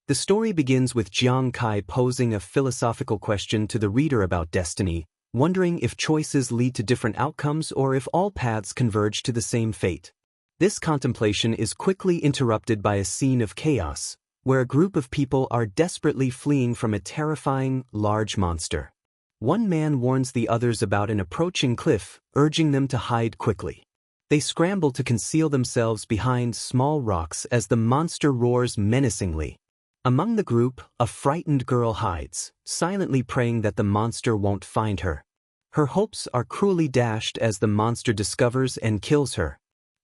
The story begins with Jiang Kai posing a philosophical question to the reader about destiny, wondering if choices lead to different outcomes or if all paths converge to the same fate. This contemplation is quickly interrupted by a scene of chaos, where a group of people are desperately fleeing from a terrifying, large monster. One man warns the others about an approaching cliff, urging them to hide quickly. They scramble to conceal themselves behind small rocks as the monster roars menacingly. Among the group, a frightened girl hides, silently praying that the monster won't find her. Her hopes are cruelly dashed as the monster discovers and kills her.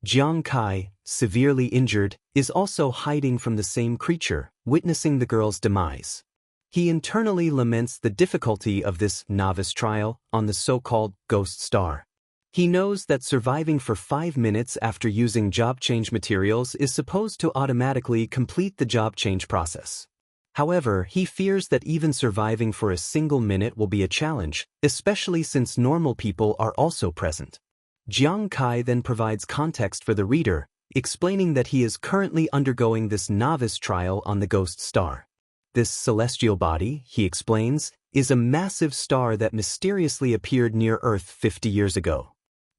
Jiang Kai, severely injured, is also hiding from the same creature, witnessing the girl's demise. He internally laments the difficulty of this novice trial on the so-called ghost star. He knows that surviving for 5 minutes after using job change materials is supposed to automatically complete the job change process. However, he fears that even surviving for a single minute will be a challenge, especially since normal people are also present. Jiang Kai then provides context for the reader, explaining that he is currently undergoing this novice trial on the ghost star. This celestial body, he explains, is a massive star that mysteriously appeared near Earth 50 years ago.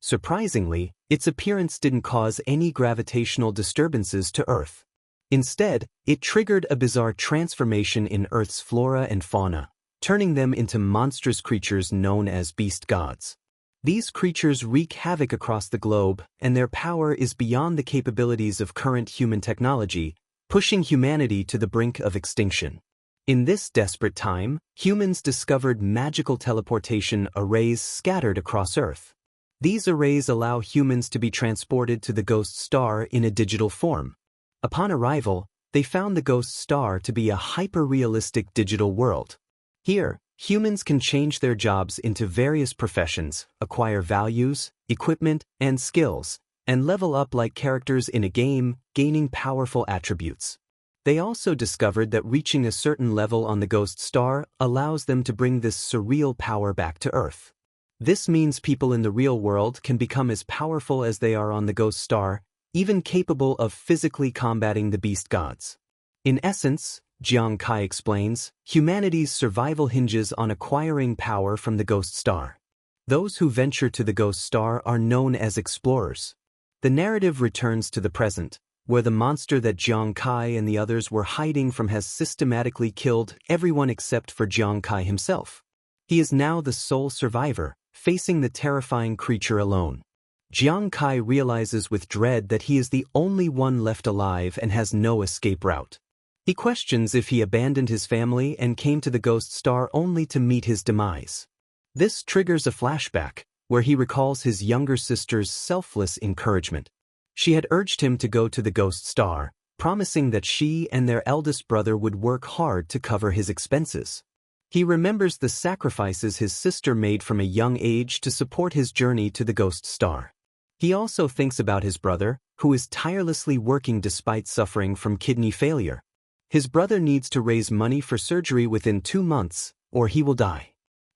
Surprisingly, its appearance didn't cause any gravitational disturbances to Earth. Instead, it triggered a bizarre transformation in Earth's flora and fauna, turning them into monstrous creatures known as beast gods. These creatures wreak havoc across the globe, and their power is beyond the capabilities of current human technology, pushing humanity to the brink of extinction. In this desperate time, humans discovered magical teleportation arrays scattered across Earth. These arrays allow humans to be transported to the ghost star in a digital form. Upon arrival, they found the ghost star to be a hyper-realistic digital world. Here, humans can change their jobs into various professions, acquire values, equipment, and skills, and level up like characters in a game, gaining powerful attributes. They also discovered that reaching a certain level on the ghost star allows them to bring this surreal power back to Earth. This means people in the real world can become as powerful as they are on the ghost star, even capable of physically combating the beast gods. In essence, Jiang Kai explains, humanity's survival hinges on acquiring power from the ghost star. Those who venture to the ghost star are known as explorers. The narrative returns to the present, where the monster that Jiang Kai and the others were hiding from has systematically killed everyone except for Jiang Kai himself. He is now the sole survivor, facing the terrifying creature alone. Jiang Kai realizes with dread that he is the only one left alive and has no escape route. He questions if he abandoned his family and came to the ghost star only to meet his demise. This triggers a flashback, where he recalls his younger sister's selfless encouragement. She had urged him to go to the ghost star, promising that she and their eldest brother would work hard to cover his expenses. He remembers the sacrifices his sister made from a young age to support his journey to the ghost star. He also thinks about his brother, who is tirelessly working despite suffering from kidney failure. His brother needs to raise money for surgery within 2 months, or he will die.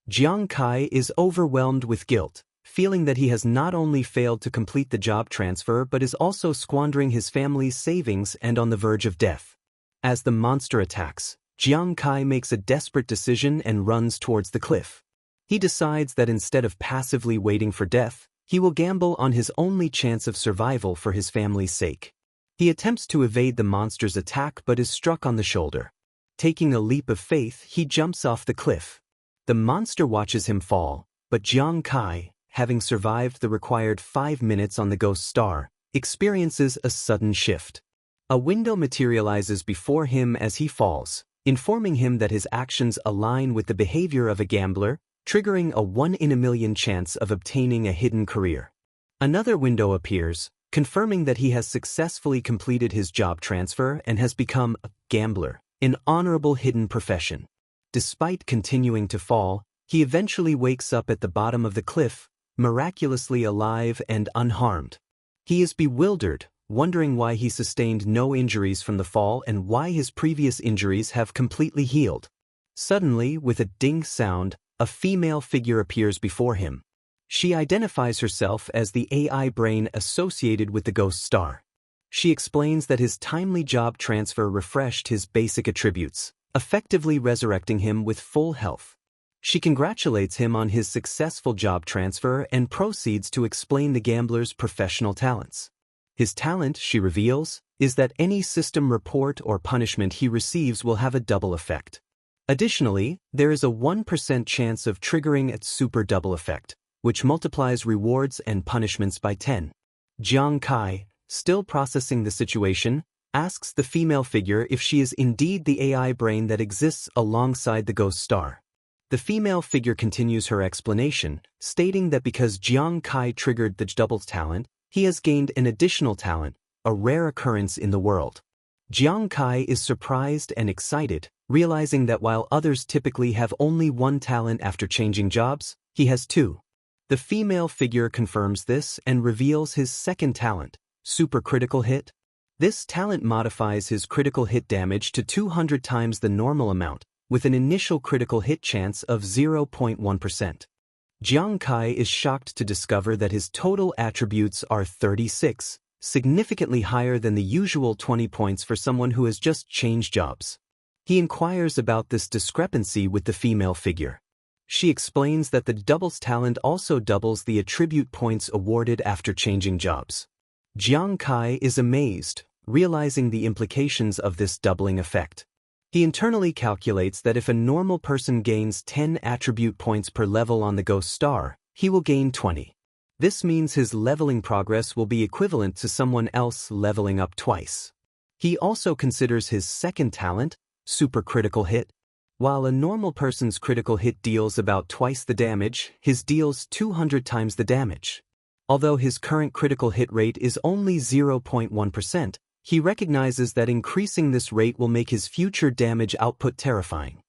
Jiang Kai is overwhelmed with guilt, feeling that he has not only failed to complete the job transfer but is also squandering his family's savings and on the verge of death. As the monster attacks, Jiang Kai makes a desperate decision and runs towards the cliff. He decides that instead of passively waiting for death, he will gamble on his only chance of survival for his family's sake. He attempts to evade the monster's attack but is struck on the shoulder. Taking a leap of faith, he jumps off the cliff. The monster watches him fall, but Jiang Kai, having survived the required 5 minutes on the ghost star, experiences a sudden shift. A window materializes before him as he falls, informing him that his actions align with the behavior of a gambler, triggering a 1 in a million chance of obtaining a hidden career. Another window appears, confirming that he has successfully completed his job transfer and has become a gambler, an honorable hidden profession. Despite continuing to fall, he eventually wakes up at the bottom of the cliff, miraculously alive and unharmed. He is bewildered, wondering why he sustained no injuries from the fall and why his previous injuries have completely healed. Suddenly, with a ding sound, a female figure appears before him. She identifies herself as the AI brain associated with the ghost star. She explains that his timely job transfer refreshed his basic attributes, effectively resurrecting him with full health. She congratulates him on his successful job transfer and proceeds to explain the gambler's professional talents. His talent, she reveals, is that any system report or punishment he receives will have a double effect. Additionally, there is a 1% chance of triggering a super double effect, which multiplies rewards and punishments by 10. Jiang Kai, still processing the situation, asks the female figure if she is indeed the AI brain that exists alongside the ghost star. The female figure continues her explanation, stating that because Jiang Kai triggered the double talent, he has gained an additional talent, a rare occurrence in the world. Jiang Kai is surprised and excited, realizing that while others typically have only one talent after changing jobs, he has two. The female figure confirms this and reveals his second talent, Super Critical Hit. This talent modifies his critical hit damage to 200 times the normal amount, with an initial critical hit chance of 0.1%. Jiang Kai is shocked to discover that his total attributes are 36, significantly higher than the usual 20 points for someone who has just changed jobs. He inquires about this discrepancy with the female figure. She explains that the doubles talent also doubles the attribute points awarded after changing jobs. Jiang Kai is amazed, realizing the implications of this doubling effect. He internally calculates that if a normal person gains 10 attribute points per level on the ghost star, he will gain 20. This means his leveling progress will be equivalent to someone else leveling up twice. He also considers his second talent, Super Critical Hit. While a normal person's critical hit deals about twice the damage, his deals 200 times the damage. Although his current critical hit rate is only 0.1%, he recognizes that increasing this rate will make his future damage output terrifying.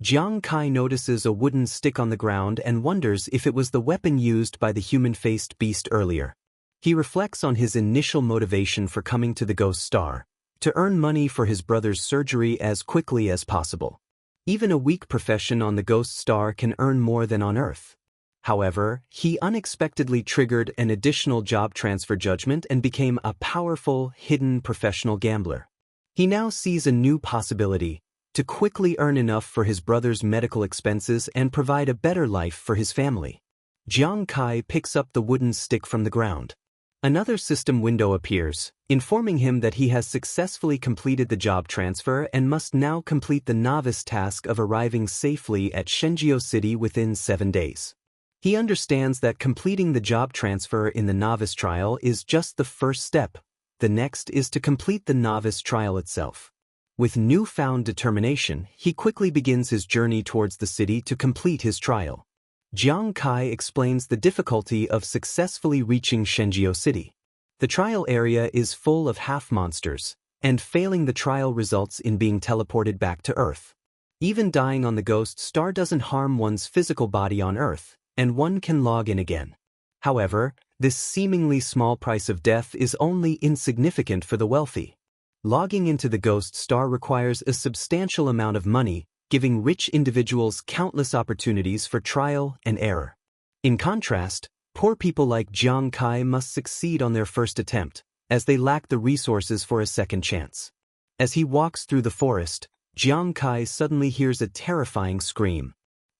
Jiang Kai notices a wooden stick on the ground and wonders if it was the weapon used by the human-faced beast earlier. He reflects on his initial motivation for coming to the ghost star, to earn money for his brother's surgery as quickly as possible. Even a weak profession on the ghost star can earn more than on Earth. However, he unexpectedly triggered an additional job transfer judgment and became a powerful, hidden professional gambler. He now sees a new possibility, to quickly earn enough for his brother's medical expenses and provide a better life for his family. Jiang Kai picks up the wooden stick from the ground. Another system window appears, informing him that he has successfully completed the job transfer and must now complete the novice task of arriving safely at Shenjiu City within 7 days. He understands that completing the job transfer in the novice trial is just the first step. The next is to complete the novice trial itself. With newfound determination, he quickly begins his journey towards the city to complete his trial. Jiang Kai explains the difficulty of successfully reaching Shenjiu City. The trial area is full of half-monsters, and failing the trial results in being teleported back to Earth. Even dying on the ghost star doesn't harm one's physical body on Earth, and one can log in again. However, this seemingly small price of death is only insignificant for the wealthy. Logging into the ghost star requires a substantial amount of money, giving rich individuals countless opportunities for trial and error. In contrast, poor people like Jiang Kai must succeed on their first attempt, as they lack the resources for a second chance. As he walks through the forest, Jiang Kai suddenly hears a terrifying scream.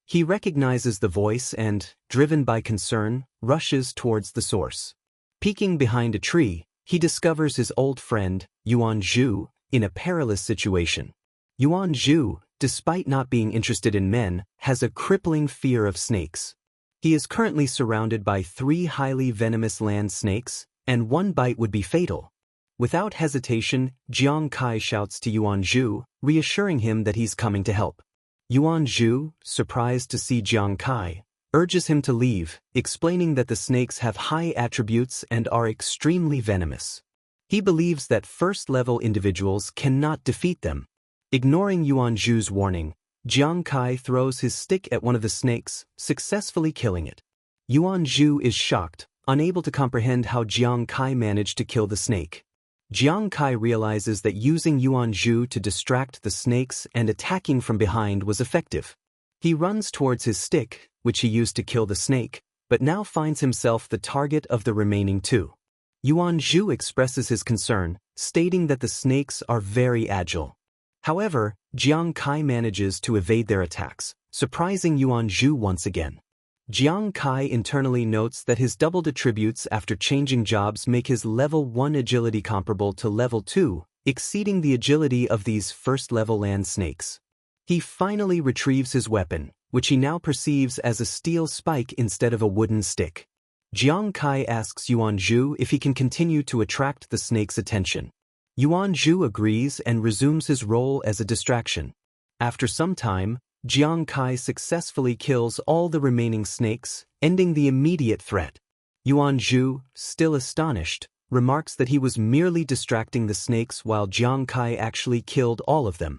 He recognizes the voice and, driven by concern, rushes towards the source. Peeking behind a tree, he discovers his old friend, Yuan Zhu, in a perilous situation. Yuan Zhu, despite not being interested in men, has a crippling fear of snakes. He is currently surrounded by 3 highly venomous land snakes, and one bite would be fatal. Without hesitation, Jiang Kai shouts to Yuan Zhu, reassuring him that he's coming to help. Yuan Zhu, surprised to see Jiang Kai, urges him to leave, explaining that the snakes have high attributes and are extremely venomous. He believes that first-level individuals cannot defeat them. Ignoring Yuan Zhu's warning, Jiang Kai throws his stick at one of the snakes, successfully killing it. Yuan Zhu is shocked, unable to comprehend how Jiang Kai managed to kill the snake. Jiang Kai realizes that using Yuan Zhu to distract the snakes and attacking from behind was effective. He runs towards his stick, which he used to kill the snake, but now finds himself the target of the remaining 2. Yuan Zhu expresses his concern, stating that the snakes are very agile. However, Jiang Kai manages to evade their attacks, surprising Yuan Zhu once again. Jiang Kai internally notes that his doubled attributes after changing jobs make his level 1 agility comparable to level 2, exceeding the agility of these first-level land snakes. He finally retrieves his weapon, which he now perceives as a steel spike instead of a wooden stick. Jiang Kai asks Yuan Zhu if he can continue to attract the snake's attention. Yuan Zhu agrees and resumes his role as a distraction. After some time, Jiang Kai successfully kills all the remaining snakes, ending the immediate threat. Yuan Zhu, still astonished, remarks that he was merely distracting the snakes while Jiang Kai actually killed all of them.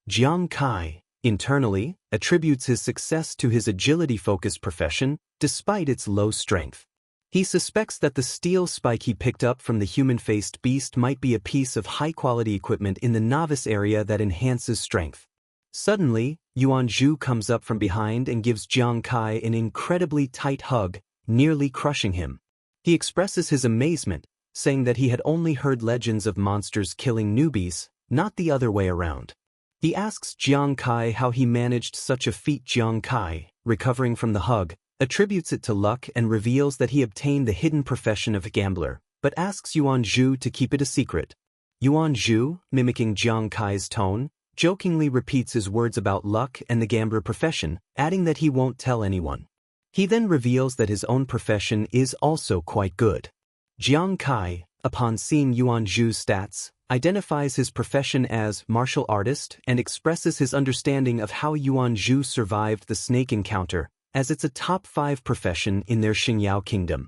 Jiang Kai, internally, attributes his success to his agility-focused profession, despite its low strength. He suspects that the steel spike he picked up from the human-faced beast might be a piece of high-quality equipment in the novice area that enhances strength. Suddenly, Yuan Zhu comes up from behind and gives Jiang Kai an incredibly tight hug, nearly crushing him. He expresses his amazement, saying that he had only heard legends of monsters killing newbies, not the other way around. He asks Jiang Kai how he managed such a feat. Jiang Kai, recovering from the hug, attributes it to luck and reveals that he obtained the hidden profession of a gambler, but asks Yuan Zhu to keep it a secret. Yuan Zhu, mimicking Jiang Kai's tone, jokingly repeats his words about luck and the gambler profession, adding that he won't tell anyone. He then reveals that his own profession is also quite good. Jiang Kai, upon seeing Yuan Zhu's stats, identifies his profession as martial artist and expresses his understanding of how Yuan Zhu survived the snake encounter, as it's a top 5 profession in their Xingyao kingdom.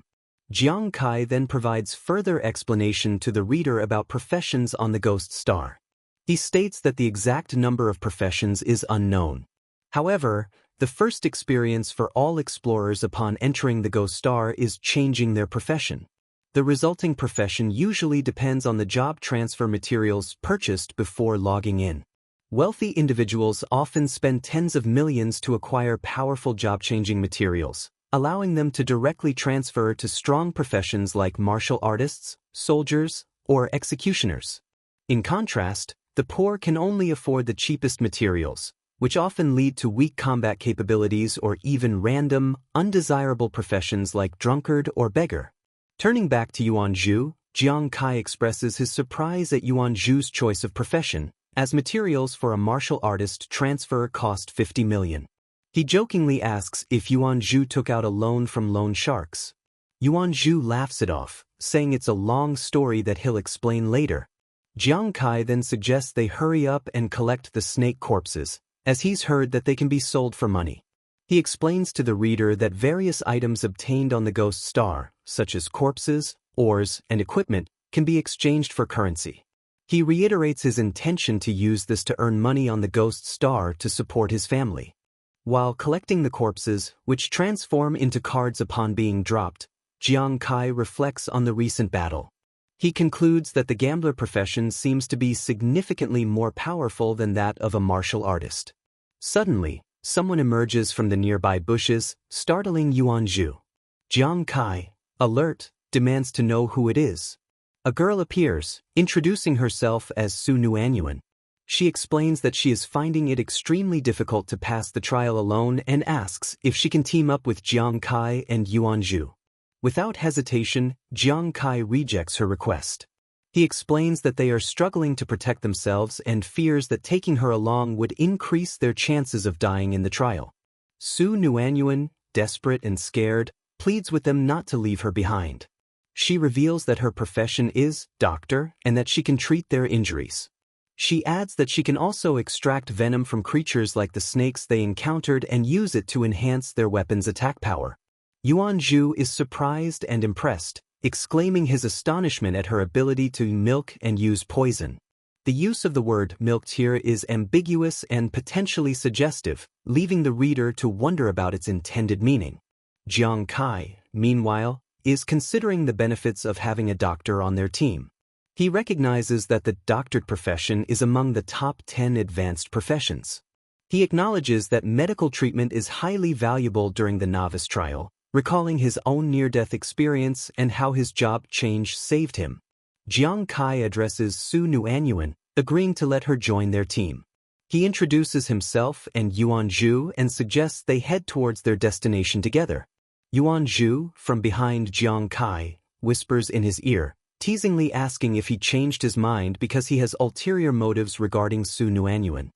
Jiang Kai then provides further explanation to the reader about professions on the Ghost Star. He states that the exact number of professions is unknown. However, the first experience for all explorers upon entering the Ghost Star is changing their profession. The resulting profession usually depends on the job transfer materials purchased before logging in. Wealthy individuals often spend tens of millions to acquire powerful job-changing materials, allowing them to directly transfer to strong professions like martial artists, soldiers, or executioners. In contrast, the poor can only afford the cheapest materials, which often lead to weak combat capabilities or even random, undesirable professions like drunkard or beggar. Turning back to Yuan Zhu, Jiang Kai expresses his surprise at Yuan Zhu's choice of profession, as materials for a martial artist transfer cost 50 million. He jokingly asks if Yuan Zhu took out a loan from loan sharks. Yuan Zhu laughs it off, saying it's a long story that he'll explain later. Jiang Kai then suggests they hurry up and collect the snake corpses, as he's heard that they can be sold for money. He explains to the reader that various items obtained on the Ghost Star, such as corpses, ores, and equipment, can be exchanged for currency. He reiterates his intention to use this to earn money on the Ghost Star to support his family. While collecting the corpses, which transform into cards upon being dropped, Jiang Kai reflects on the recent battle. He concludes that the gambler profession seems to be significantly more powerful than that of a martial artist. Suddenly, someone emerges from the nearby bushes, startling Yuan Zhu. Jiang Kai, alert, demands to know who it is. A girl appears, introducing herself as Su Nuanyuan. She explains that she is finding it extremely difficult to pass the trial alone and asks if she can team up with Jiang Kai and Yuan Zhu. Without hesitation, Jiang Kai rejects her request. He explains that they are struggling to protect themselves and fears that taking her along would increase their chances of dying in the trial. Su Nuanyuan, desperate and scared, pleads with them not to leave her behind. She reveals that her profession is doctor and that she can treat their injuries. She adds that she can also extract venom from creatures like the snakes they encountered and use it to enhance their weapon's attack power. Yuan Zhu is surprised and impressed, exclaiming his astonishment at her ability to milk and use poison. The use of the word milked here is ambiguous and potentially suggestive, leaving the reader to wonder about its intended meaning. Jiang Kai, meanwhile, is considering the benefits of having a doctor on their team. He recognizes that the doctored profession is among the top 10 advanced professions. He acknowledges that medical treatment is highly valuable during the novice trial, recalling his own near-death experience and how his job change saved him. Jiang Kai addresses Su Nuanyuan, agreeing to let her join their team. He introduces himself and Yuan Zhu and suggests they head towards their destination together. Yuan Zhu, from behind Jiang Kai, whispers in his ear, teasingly asking if he changed his mind because he has ulterior motives regarding Su Nuanyuan.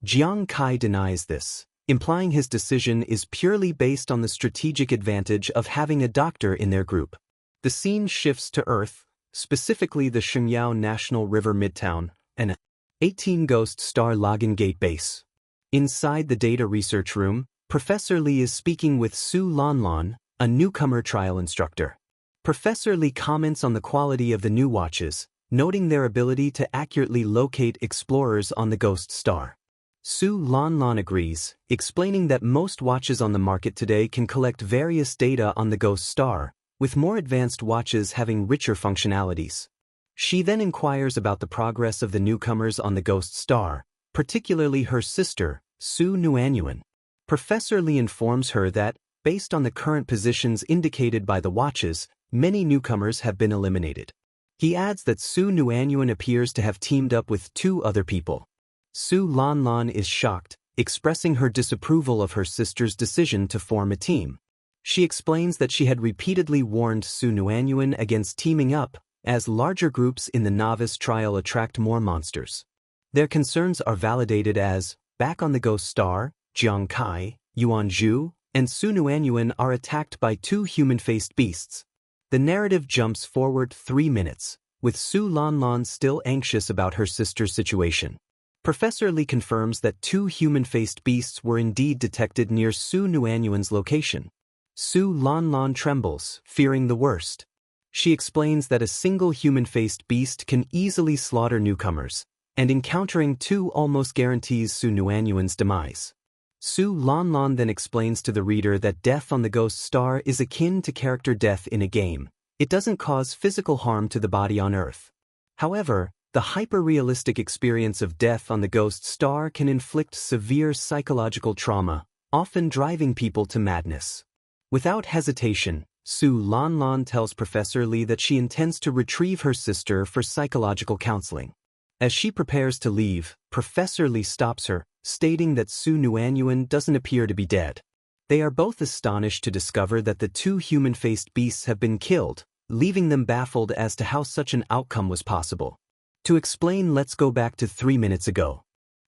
Jiang Kai denies this, implying his decision is purely based on the strategic advantage of having a doctor in their group. The scene shifts to Earth, specifically the Shengyao National River Midtown, an 18 Ghost Star Login Gate base. Inside the data research room, Professor Li is speaking with Su Lanlan, a newcomer trial instructor. Professor Li comments on the quality of the new watches, noting their ability to accurately locate explorers on the Ghost Star. Su Lanlan agrees, explaining that most watches on the market today can collect various data on the Ghost Star, with more advanced watches having richer functionalities. She then inquires about the progress of the newcomers on the Ghost Star, particularly her sister, Su Nuanyuan. Professor Li informs her that, based on the current positions indicated by the watches, many newcomers have been eliminated. He adds that Su Nuanyuan appears to have teamed up with 2 other people. Su Lanlan is shocked, expressing her disapproval of her sister's decision to form a team. She explains that she had repeatedly warned Su Nuanyuan against teaming up, as larger groups in the novice trial attract more monsters. Their concerns are validated as, back on the Ghost Star, Jiang Kai, Yuan Zhu, and Su Nuanyuan are attacked by 2 human-faced beasts. The narrative jumps forward 3 minutes, with Su Lanlan still anxious about her sister's situation. Professor Li confirms that 2 human-faced beasts were indeed detected near Su Nuanyuan's location. Su Lanlan trembles, fearing the worst. She explains that a single human-faced beast can easily slaughter newcomers, and encountering 2 almost guarantees Su Nuanyuan's demise. Su Lanlan then explains to the reader that death on the Ghost Star is akin to character death in a game. It doesn't cause physical harm to the body on Earth. However, the hyper-realistic experience of death on the Ghost Star can inflict severe psychological trauma, often driving people to madness. Without hesitation, Su Lanlan tells Professor Li that she intends to retrieve her sister for psychological counseling. As she prepares to leave, Professor Li stops her, stating that Su Nuanyuan doesn't appear to be dead. They are both astonished to discover that the 2 human-faced beasts have been killed, leaving them baffled as to how such an outcome was possible. To explain, let's go back to 3 minutes ago.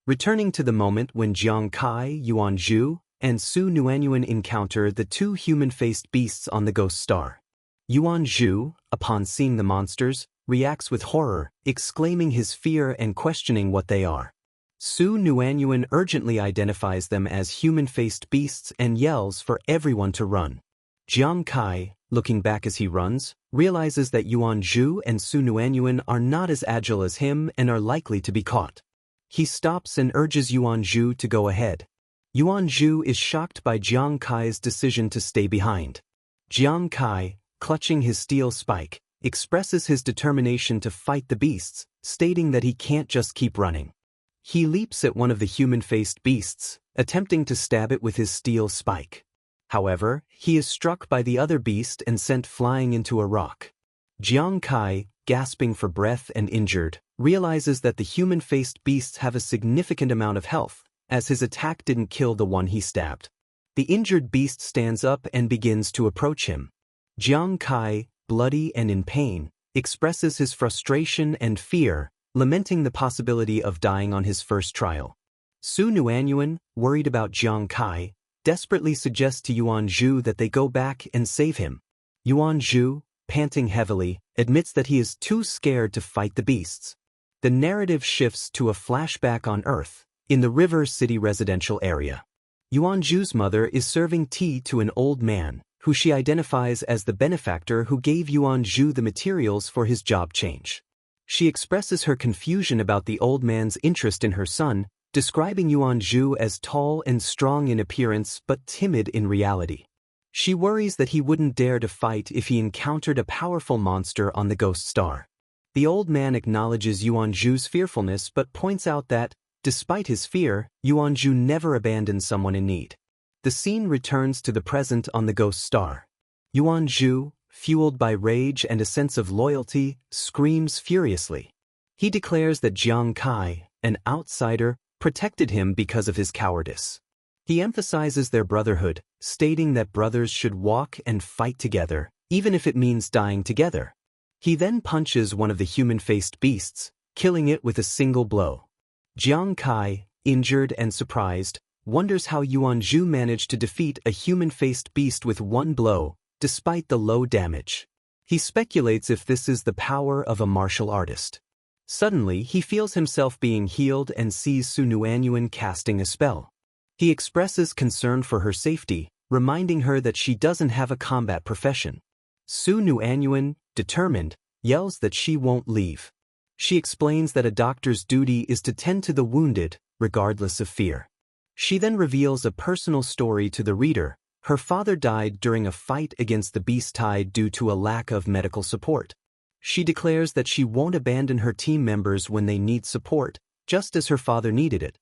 Returning to the moment when Jiang Kai, Yuan Zhu, and Su Nuanyuan encounter the 2 human-faced beasts on the Ghost Star. Yuan Zhu, upon seeing the monsters, reacts with horror, exclaiming his fear and questioning what they are. Su Nuanyuan urgently identifies them as human-faced beasts and yells for everyone to run. Jiang Kai, looking back as he runs, realizes that Yuan Zhu and Su Nuanyuan are not as agile as him and are likely to be caught. He stops and urges Yuan Zhu to go ahead. Yuan Zhu is shocked by Jiang Kai's decision to stay behind. Jiang Kai, clutching his steel spike, expresses his determination to fight the beasts, stating that he can't just keep running. He leaps at one of the human-faced beasts, attempting to stab it with his steel spike. However, he is struck by the other beast and sent flying into a rock. Jiang Kai, gasping for breath and injured, realizes that the human-faced beasts have a significant amount of health, as his attack didn't kill the one he stabbed. The injured beast stands up and begins to approach him. Jiang Kai, bloody and in pain, expresses his frustration and fear, lamenting the possibility of dying on his first trial. Su Nuanyuan, worried about Jiang Kai, desperately suggests to Yuan Zhu that they go back and save him. Yuan Zhu, panting heavily, admits that he is too scared to fight the beasts. The narrative shifts to a flashback on Earth, in the River City residential area. Yuan Zhu's mother is serving tea to an old man, who she identifies as the benefactor who gave Yuan Zhu the materials for his job change. She expresses her confusion about the old man's interest in her son, describing Yuan Zhu as tall and strong in appearance but timid in reality. She worries that he wouldn't dare to fight if he encountered a powerful monster on the Ghost Star. The old man acknowledges Yuan Zhu's fearfulness but points out that, despite his fear, Yuan Zhu never abandoned someone in need. The scene returns to the present on the Ghost Star. Yuan Zhu, fueled by rage and a sense of loyalty, screams furiously. He declares that Jiang Kai, an outsider, protected him because of his cowardice. He emphasizes their brotherhood, stating that brothers should walk and fight together, even if it means dying together. He then punches one of the human-faced beasts, killing it with a single blow. Jiang Kai, injured and surprised, wonders how Yuanzhu managed to defeat a human-faced beast with one blow, despite the low damage. He speculates if this is the power of a martial artist. Suddenly, he feels himself being healed and sees Su Nuanyuan casting a spell. He expresses concern for her safety, reminding her that she doesn't have a combat profession. Su Nuanyuan, determined, yells that she won't leave. She explains that a doctor's duty is to tend to the wounded, regardless of fear. She then reveals a personal story to the reader. Her father died during a fight against the Beast Tide due to a lack of medical support. She declares that she won't abandon her team members when they need support, just as her father needed it.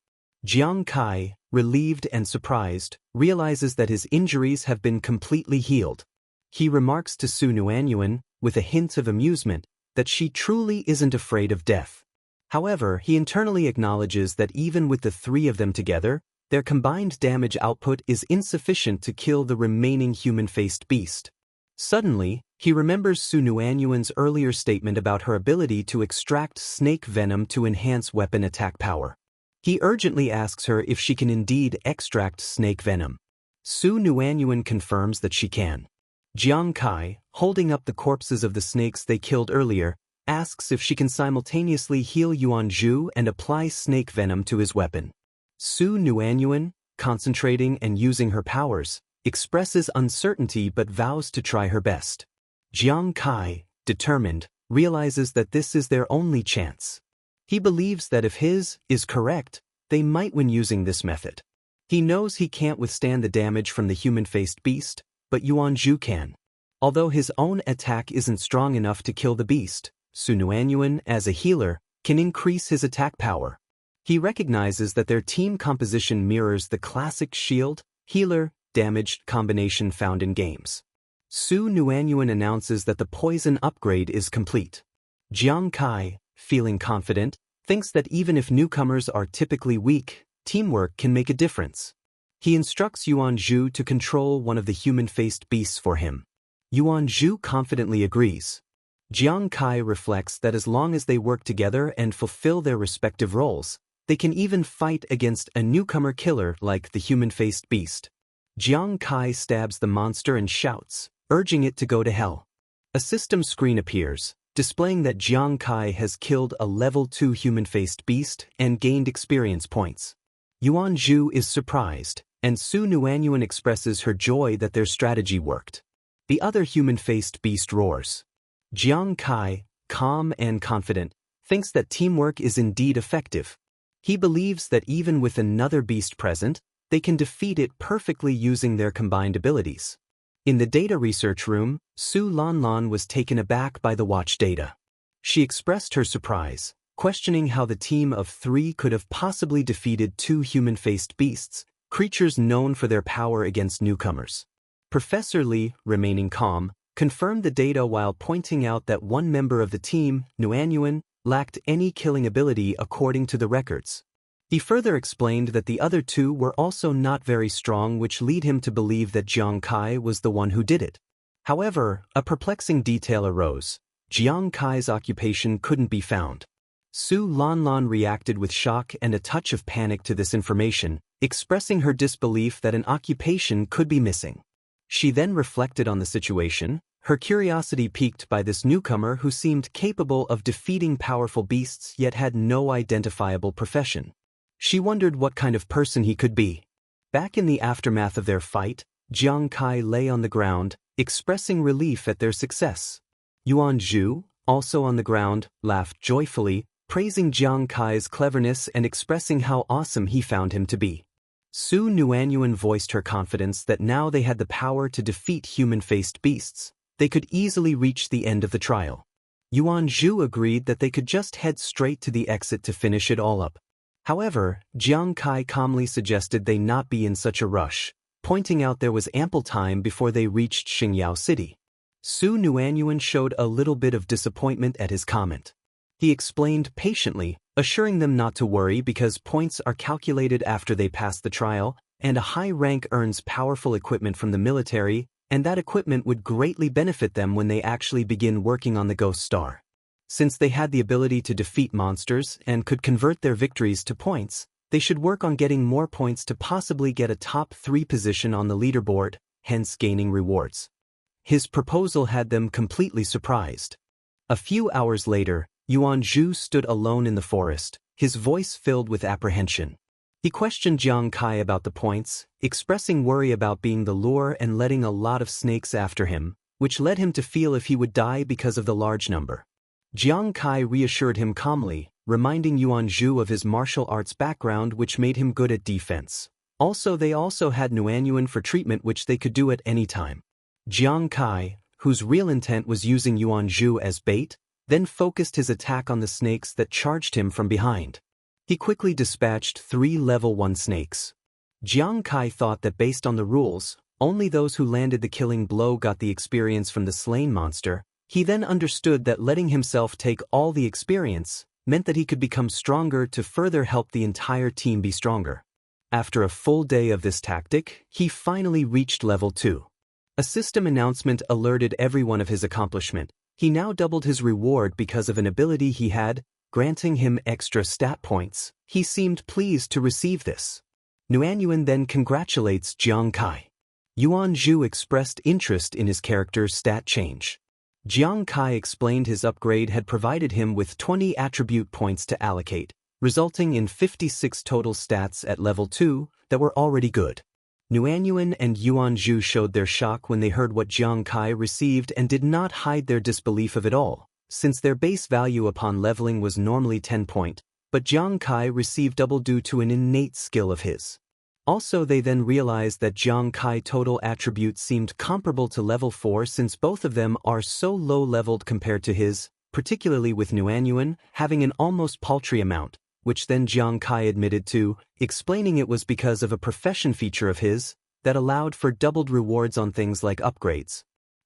Jiang Kai, relieved and surprised, realizes that his injuries have been completely healed. He remarks to Su Nuanyuan, with a hint of amusement, that she truly isn't afraid of death. However, he internally acknowledges that even with the three of them together, their combined damage output is insufficient to kill the remaining human-faced beast. Suddenly, he remembers Su Nuanyuan's earlier statement about her ability to extract snake venom to enhance weapon attack power. He urgently asks her if she can indeed extract snake venom. Su Nuanyuan confirms that she can. Jiang Kai, holding up the corpses of the snakes they killed earlier, asks if she can simultaneously heal Yuanzhu and apply snake venom to his weapon. Su Nuanyuan, concentrating and using her powers, expresses uncertainty but vows to try her best. Jiang Kai, determined, realizes that this is their only chance. He believes that if his is correct, they might win using this method. He knows he can't withstand the damage from the human-faced beast, but Yuanzhu can. Although his own attack isn't strong enough to kill the beast, Su Nuanyuan, as a healer, can increase his attack power. He recognizes that their team composition mirrors the classic shield, healer, damaged combination found in games. Su Nuanyuan announces that the poison upgrade is complete. Jiang Kai, feeling confident, thinks that even if newcomers are typically weak, teamwork can make a difference. He instructs Yuanzhu to control one of the human-faced beasts for him. Yuanzhu confidently agrees. Jiang Kai reflects that as long as they work together and fulfill their respective roles, they can even fight against a newcomer killer like the human-faced beast. Jiang Kai stabs the monster and shouts, urging it to go to hell. A system screen appears, displaying that Jiang Kai has killed a level 2 human-faced beast and gained experience points. Yuanzhu is surprised, and Su Nuanyuan expresses her joy that their strategy worked. The other human-faced beast roars. Jiang Kai, calm and confident, thinks that teamwork is indeed effective. He believes that even with another beast present, they can defeat it perfectly using their combined abilities. In the data research room, Su Lanlan was taken aback by the watch data. She expressed her surprise, questioning how the team of 3 could have possibly defeated 2 human-faced beasts, creatures known for their power against newcomers. Professor Li, remaining calm, confirmed the data while pointing out that one member of the team, Nuanyuan, lacked any killing ability according to the records. He further explained that the other 2 were also not very strong, which lead him to believe that Jiang Kai was the one who did it. However, a perplexing detail arose. Jiang Kai's occupation couldn't be found. Su Lanlan reacted with shock and a touch of panic to this information, expressing her disbelief that an occupation could be missing. She then reflected on the situation, her curiosity piqued by this newcomer who seemed capable of defeating powerful beasts yet had no identifiable profession. She wondered what kind of person he could be. Back in the aftermath of their fight, Jiang Kai lay on the ground, expressing relief at their success. Yuanzhu, also on the ground, laughed joyfully, praising Jiang Kai's cleverness and expressing how awesome he found him to be. Su Nuanyuan voiced her confidence that now they had the power to defeat human-faced beasts, they could easily reach the end of the trial. Yuanzhu agreed that they could just head straight to the exit to finish it all up. However, Jiang Kai calmly suggested they not be in such a rush, pointing out there was ample time before they reached Xingyao City. Su Nuanyuan showed a little bit of disappointment at his comment. He explained patiently, assuring them not to worry because points are calculated after they pass the trial, and a high rank earns powerful equipment from the military, and that equipment would greatly benefit them when they actually begin working on the Ghost Star. Since they had the ability to defeat monsters and could convert their victories to points, they should work on getting more points to possibly get a top 3 position on the leaderboard, hence gaining rewards. His proposal had them completely surprised. A few hours later, Yuan Zhu stood alone in the forest, his voice filled with apprehension. He questioned Jiang Kai about the points, expressing worry about being the lure and letting a lot of snakes after him, which led him to feel if he would die because of the large number. Jiang Kai reassured him calmly, reminding Yuan Zhu of his martial arts background which made him good at defense. They also had Nuanyuan for treatment which they could do at any time. Jiang Kai, whose real intent was using Yuan Zhu as bait, then focused his attack on the snakes that charged him from behind. He quickly dispatched 3 level 1 snakes. Jiang Kai thought that based on the rules, only those who landed the killing blow got the experience from the slain monster. He then understood that letting himself take all the experience meant that he could become stronger to further help the entire team be stronger. After a full day of this tactic, he finally reached level 2. A system announcement alerted everyone of his accomplishment. He now doubled his reward because of an ability he had, granting him extra stat points. He seemed pleased to receive this. Nuanyuan then congratulates Jiang Kai. Yuan Zhu expressed interest in his character's stat change. Jiang Kai explained his upgrade had provided him with 20 attribute points to allocate, resulting in 56 total stats at level 2 that were already good. Nuanyuan and Yuan Zhu showed their shock when they heard what Jiang Kai received and did not hide their disbelief of it all, since their base value upon leveling was normally 10 point, but Jiang Kai received double due to an innate skill of his. They then realized that Jiang Kai total attributes seemed comparable to level 4 since both of them are so low-leveled compared to his, particularly with Nuanyuan having an almost paltry amount, which then Jiang Kai admitted to, explaining it was because of a profession feature of his that allowed for doubled rewards on things like upgrades.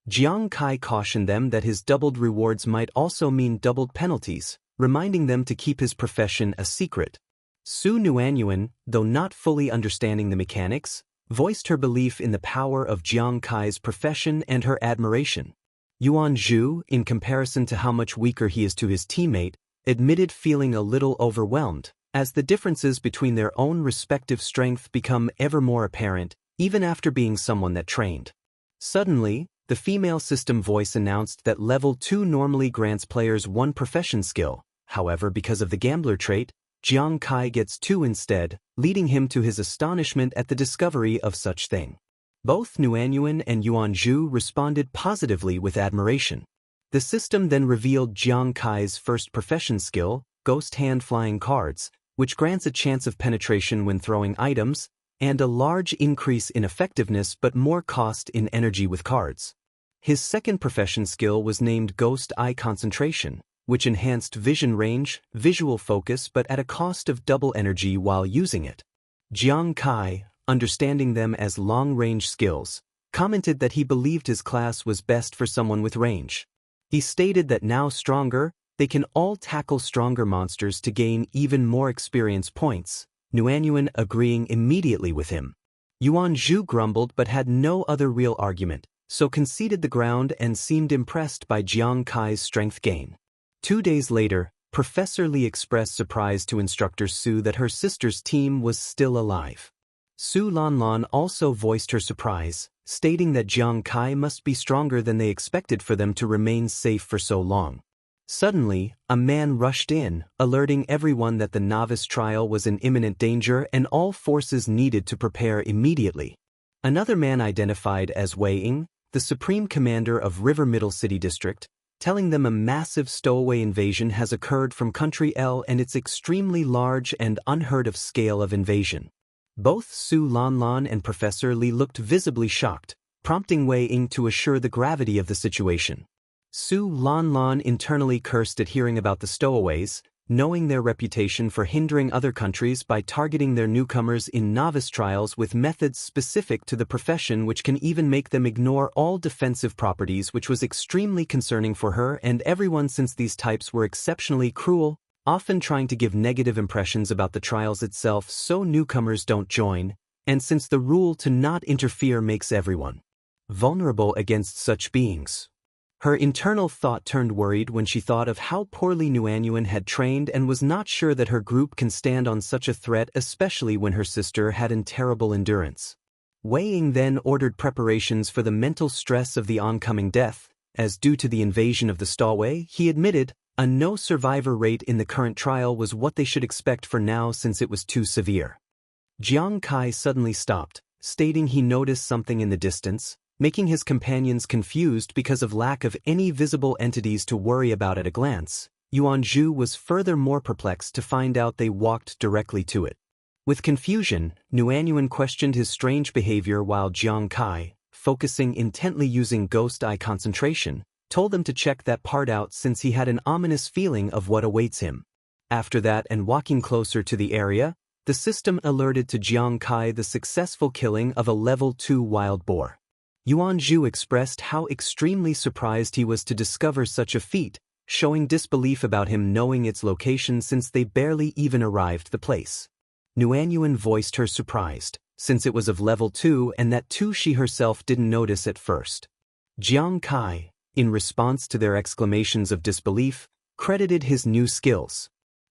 Jiang Kai cautioned them that his doubled rewards might also mean doubled penalties, reminding them to keep his profession a secret. Su Nuanyuan, though not fully understanding the mechanics, voiced her belief in the power of Jiang Kai's profession and her admiration. Yuan Zhu, in comparison to how much weaker he is to his teammate, admitted feeling a little overwhelmed, as the differences between their own respective strength become ever more apparent, even after being someone that trained. Suddenly, the female system voice announced that level 2 normally grants players 1 profession skill, however because of the gambler trait, Jiang Kai gets 2 instead, leading him to his astonishment at the discovery of such thing. Both Nuanyuan and Yuan Zhu responded positively with admiration. The system then revealed Jiang Kai's first profession skill, Ghost Hand Flying Cards, which grants a chance of penetration when throwing items, and a large increase in effectiveness but more cost in energy with cards. His second profession skill was named Ghost Eye Concentration, which enhanced vision range, visual focus but at a cost of double energy while using it. Jiang Kai, understanding them as long-range skills, commented that he believed his class was best for someone with range. He stated that now stronger, they can all tackle stronger monsters to gain even more experience points, Nuanyuan agreeing immediately with him. Yuan Zhu grumbled but had no other real argument, so conceded the ground and seemed impressed by Jiang Kai's strength gain. 2 days later, Professor Li expressed surprise to Instructor Su that her sister's team was still alive. Su Lanlan also voiced her surprise, stating that Jiang Kai must be stronger than they expected for them to remain safe for so long. Suddenly, a man rushed in, alerting everyone that the novice trial was in imminent danger and all forces needed to prepare immediately. Another man identified as Wei Ying, the Supreme Commander of River Middle City District, telling them a massive stowaway invasion has occurred from Country L and its extremely large and unheard-of scale of invasion. Both Su Lanlan and Professor Li looked visibly shocked, prompting Wei Ying to assure the gravity of the situation. Su Lanlan internally cursed at hearing about the stowaways, knowing their reputation for hindering other countries by targeting their newcomers in novice trials with methods specific to the profession, which can even make them ignore all defensive properties, which was extremely concerning for her and everyone, since these types were exceptionally cruel, often trying to give negative impressions about the trials itself so newcomers don't join, and since the rule to not interfere makes everyone vulnerable against such beings. Her internal thought turned worried when she thought of how poorly Nuanyuan had trained and was not sure that her group can stand on such a threat, especially when her sister had an terrible endurance. Wei Ying then ordered preparations for the mental stress of the oncoming death, as due to the invasion of the Stowaway, he admitted, a no survivor rate in the current trial was what they should expect for now since it was too severe. Jiang Kai suddenly stopped, stating he noticed something in the distance, making his companions confused because of lack of any visible entities to worry about at a glance. Yuan Zhu was further more perplexed to find out they walked directly to it. With confusion, Nuanyuan questioned his strange behavior while Jiang Kai, focusing intently using ghost eye concentration, told them to check that part out since he had an ominous feeling of what awaits him. After that, and walking closer to the area, the system alerted to Jiang Kai the successful killing of a level 2 wild boar. Yuan Zhu expressed how extremely surprised he was to discover such a feat, showing disbelief about him knowing its location since they barely even arrived the place. Nuanyuan voiced her surprised, since it was of level 2 and that too she herself didn't notice at first. Jiang Kai, in response to their exclamations of disbelief, credited his new skills.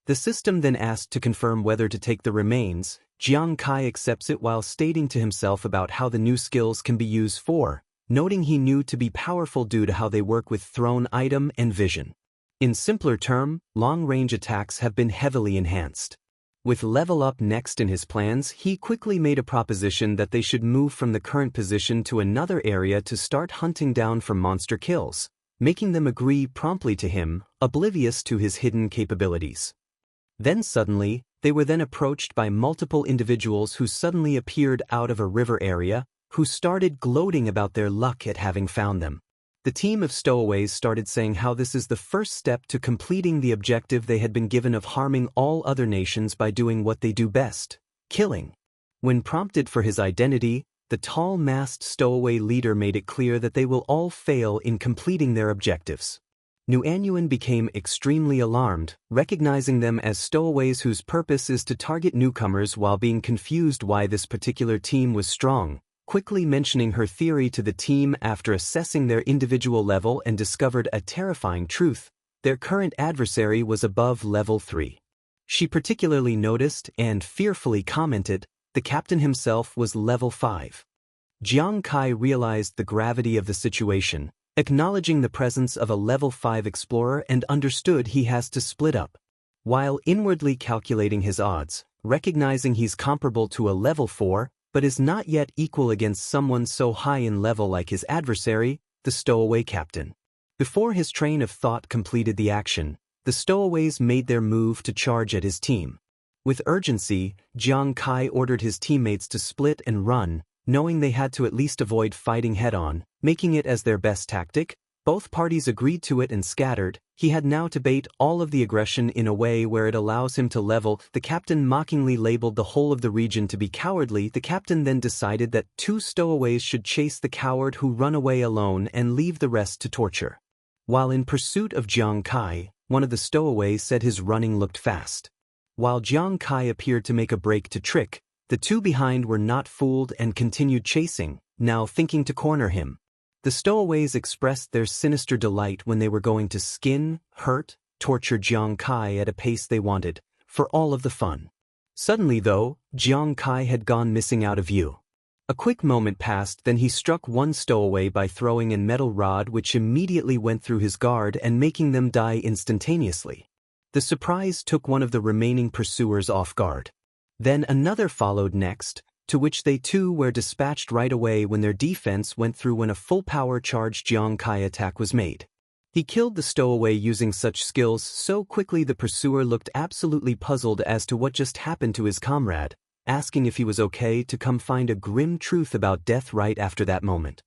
The system then asked to confirm whether to take the remains. Jiang Kai accepts it while stating to himself about how the new skills can be used for, noting he knew to be powerful due to how they work with thrown item and vision. In simpler term, long-range attacks have been heavily enhanced. With level up next in his plans, he quickly made a proposition that they should move from the current position to another area to start hunting down for monster kills, making them agree promptly to him, oblivious to his hidden capabilities. Then suddenly, they were then approached by multiple individuals who suddenly appeared out of a river area, who started gloating about their luck at having found them. The team of stowaways started saying how this is the first step to completing the objective they had been given of harming all other nations by doing what they do best, killing. When prompted for his identity, the tall-masked stowaway leader made it clear that they will all fail in completing their objectives. Nuanyuan became extremely alarmed, recognizing them as stowaways whose purpose is to target newcomers while being confused why this particular team was strong, quickly mentioning her theory to the team after assessing their individual level and discovered a terrifying truth: their current adversary was above level 3. She particularly noticed and fearfully commented, the captain himself was level 5. Jiang Kai realized the gravity of the situation, acknowledging the presence of a level 5 explorer, and understood he has to split up. While inwardly calculating his odds, recognizing he's comparable to a level 4, but is not yet equal against someone so high in level like his adversary, the stowaway captain. Before his train of thought completed the action, the stowaways made their move to charge at his team. With urgency, Jiang Kai ordered his teammates to split and run, knowing they had to at least avoid fighting head-on, making it as their best tactic. Both parties agreed to it and scattered. He had now to bait all of the aggression in a way where it allows him to level. The captain mockingly labeled the whole of the region to be cowardly. The captain then decided that 2 stowaways should chase the coward who run away alone and leave the rest to torture. While in pursuit of Jiang Kai, one of the stowaways said his running looked fast. While Jiang Kai appeared to make a break to trick, the 2 behind were not fooled and continued chasing, now thinking to corner him. The stowaways expressed their sinister delight when they were going to skin, hurt, torture Jiang Kai at a pace they wanted, for all of the fun. Suddenly though, Jiang Kai had gone missing out of view. A quick moment passed, then he struck one stowaway by throwing a metal rod which immediately went through his guard and making them die instantaneously. The surprise took one of the remaining pursuers off guard. Then another followed next, to which they too were dispatched right away when their defense went through when a full-power charged Jiang Kai attack was made. He killed the stowaway using such skills so quickly the pursuer looked absolutely puzzled as to what just happened to his comrade, asking if he was okay to come find a grim truth about death right after that moment.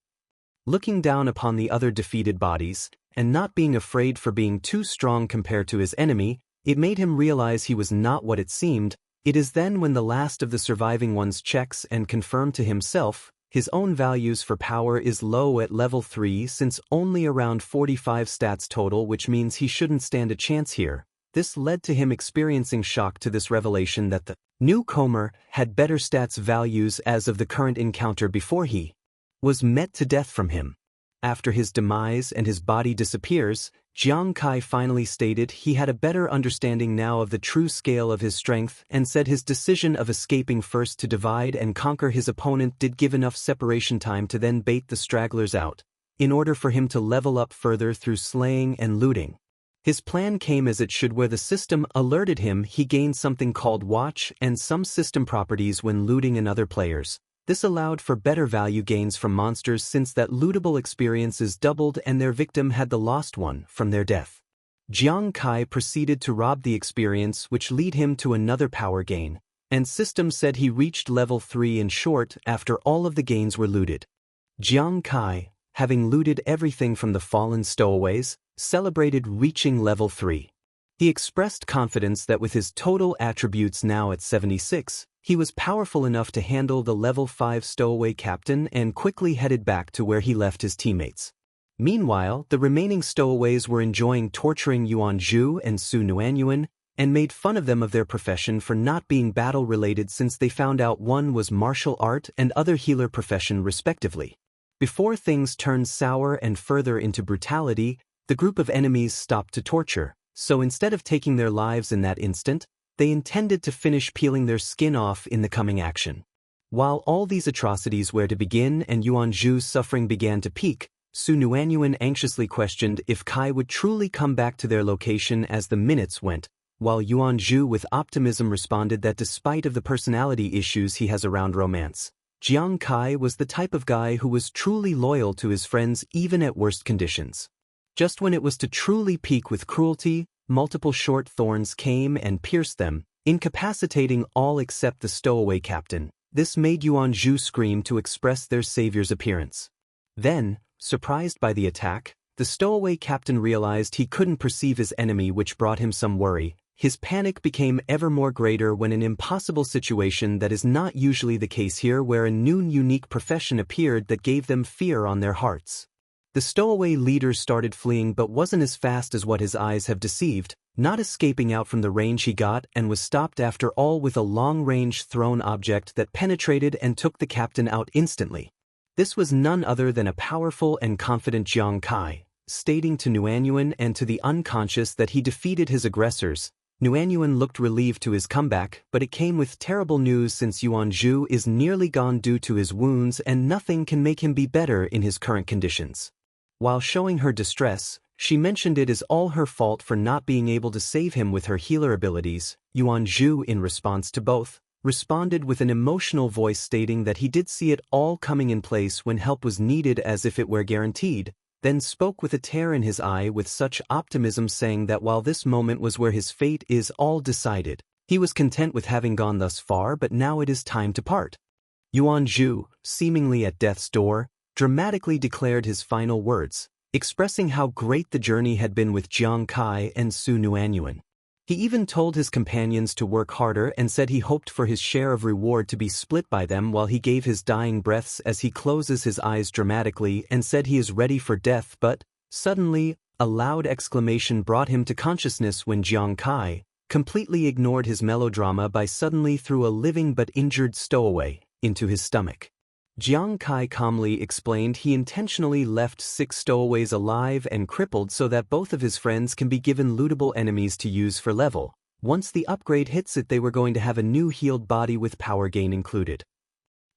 Looking down upon the other defeated bodies, and not being afraid for being too strong compared to his enemy, It made him realize he was not what it seemed. It is then when the last of the surviving ones checks and confirm to himself, his own values for power is low at level 3 since only around 45 stats total, which means he shouldn't stand a chance here. This led to him experiencing shock to this revelation that the newcomer had better stats values as of the current encounter before he was met to death from him. After his demise and his body disappears, Jiang Kai finally stated he had a better understanding now of the true scale of his strength and said his decision of escaping first to divide and conquer his opponent did give enough separation time to then bait the stragglers out, in order for him to level up further through slaying and looting. His plan came as it should, where the system alerted him he gained something called watch and some system properties when looting another players. This allowed for better value gains from monsters since that lootable experience is doubled and their victim had the lost one from their death. Jiang Kai proceeded to rob the experience, which lead him to another power gain, and system said he reached level 3 in short after all of the gains were looted. Jiang Kai, having looted everything from the fallen stowaways, celebrated reaching level 3. He expressed confidence that with his total attributes now at 76, he was powerful enough to handle the level 5 stowaway captain and quickly headed back to where he left his teammates. Meanwhile, the remaining stowaways were enjoying torturing Yuan Zhu and Su Nuanyuan and made fun of them of their profession for not being battle-related since they found out one was martial art and other healer profession respectively. Before things turned sour and further into brutality, the group of enemies stopped to torture, so instead of taking their lives in that instant, they intended to finish peeling their skin off in the coming action. While all these atrocities were to begin and Yuan Zhu's suffering began to peak, Su Nuanyuan anxiously questioned if Kai would truly come back to their location as the minutes went, while Yuan Zhu with optimism responded that despite of the personality issues he has around romance, Jiang Kai was the type of guy who was truly loyal to his friends even at worst conditions. Just when it was to truly peak with cruelty, multiple short thorns came and pierced them, incapacitating all except the stowaway captain. This made Yuan Zhu scream to express their savior's appearance. Then, surprised by the attack, the stowaway captain realized he couldn't perceive his enemy, which brought him some worry. His panic became ever more greater when an impossible situation that is not usually the case here, where a new unique profession appeared that gave them fear on their hearts. The stowaway leader started fleeing but wasn't as fast as what his eyes have deceived, not escaping out from the range he got, and was stopped after all with a long-range thrown object that penetrated and took the captain out instantly. This was none other than a powerful and confident Jiang Kai, stating to Nuanyuan and to the unconscious that he defeated his aggressors. Nuanyuan looked relieved to his comeback, but it came with terrible news since Yuan Zhu is nearly gone due to his wounds and nothing can make him be better in his current conditions. While showing her distress, she mentioned it is all her fault for not being able to save him with her healer abilities. Yuan Zhu, in response to both, responded with an emotional voice stating that he did see it all coming in place when help was needed as if it were guaranteed, then spoke with a tear in his eye with such optimism, saying that while this moment was where his fate is all decided, he was content with having gone thus far, but now it is time to part. Yuan Zhu, seemingly at death's door, dramatically declared his final words, expressing how great the journey had been with Jiang Kai and Su Nuanyuan. He even told his companions to work harder and said he hoped for his share of reward to be split by them while he gave his dying breaths as he closes his eyes dramatically and said he is ready for death, but, suddenly, a loud exclamation brought him to consciousness when Jiang Kai completely ignored his melodrama by suddenly threw a living but injured stowaway into his stomach. Jiang Kai calmly explained he intentionally left 6 stowaways alive and crippled so that both of his friends can be given lootable enemies to use for level. Once the upgrade hits it, they were going to have a new healed body with power gain included.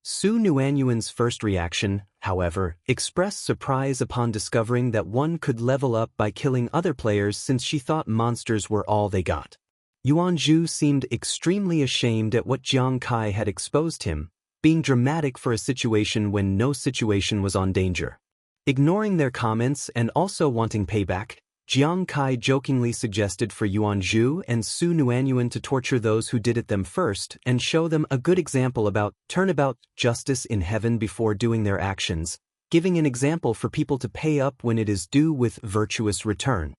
Su Nuanyuan's first reaction, however, expressed surprise upon discovering that one could level up by killing other players since she thought monsters were all they got. Yuan Zhu seemed extremely ashamed at what Jiang Kai had exposed him, being dramatic for a situation when no situation was on danger. Ignoring their comments and also wanting payback, Jiang Kai jokingly suggested for Yuan Zhu and Su Nuanyuan to torture those who did it them first and show them a good example about turnabout justice in heaven before doing their actions, giving an example for people to pay up when it is due with virtuous return.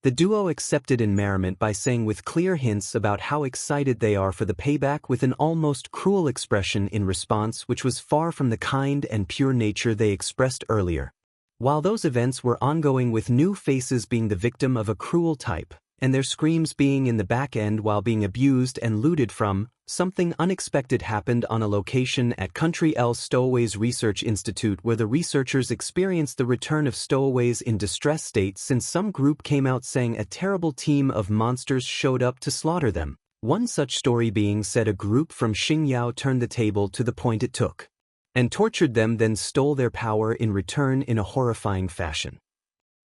The duo accepted in merriment by saying with clear hints about how excited they are for the payback with an almost cruel expression in response which was far from the kind and pure nature they expressed earlier. While those events were ongoing with new faces being the victim of a cruel type, and their screams being in the back end while being abused and looted from, something unexpected happened on a location at Country L Stowaways Research Institute where the researchers experienced the return of stowaways in distress state since some group came out saying a terrible team of monsters showed up to slaughter them. One such story being said a group from Xingyao turned the table to the point it took, and tortured them, then stole their power in return in a horrifying fashion.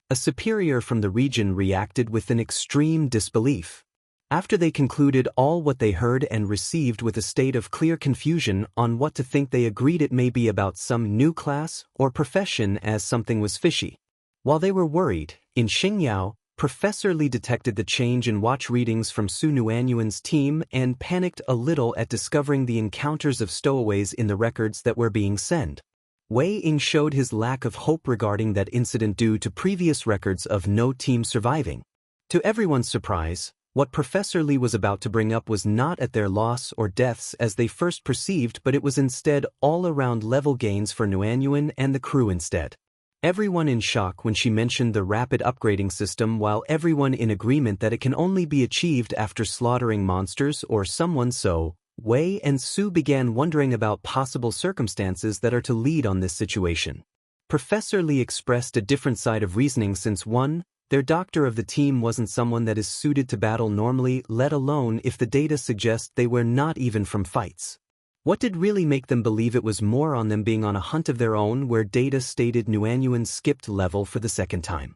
A superior from the region reacted with an extreme disbelief. After they concluded all what they heard and received with a state of clear confusion on what to think, they agreed it may be about some new class or profession as something was fishy. While they were worried, in Xingyao, Professor Li detected the change in watch readings from Su Nuanyuan's team and panicked a little at discovering the encounters of stowaways in the records that were being sent. Wei Ying showed his lack of hope regarding that incident due to previous records of no team surviving. To everyone's surprise, what Professor Li was about to bring up was not at their loss or deaths as they first perceived, but it was instead all-around level gains for Nuanyuan and the crew instead. Everyone in shock when she mentioned the rapid upgrading system, while everyone in agreement that it can only be achieved after slaughtering monsters or someone. So Wei and Su began wondering about possible circumstances that are to lead on this situation. Professor Li expressed a different side of reasoning since 1. Their doctor of the team wasn't someone that is suited to battle normally, let alone if the data suggest they were not even from fights. What did really make them believe it was more on them being on a hunt of their own where data stated Nuanyuan skipped level for the second time?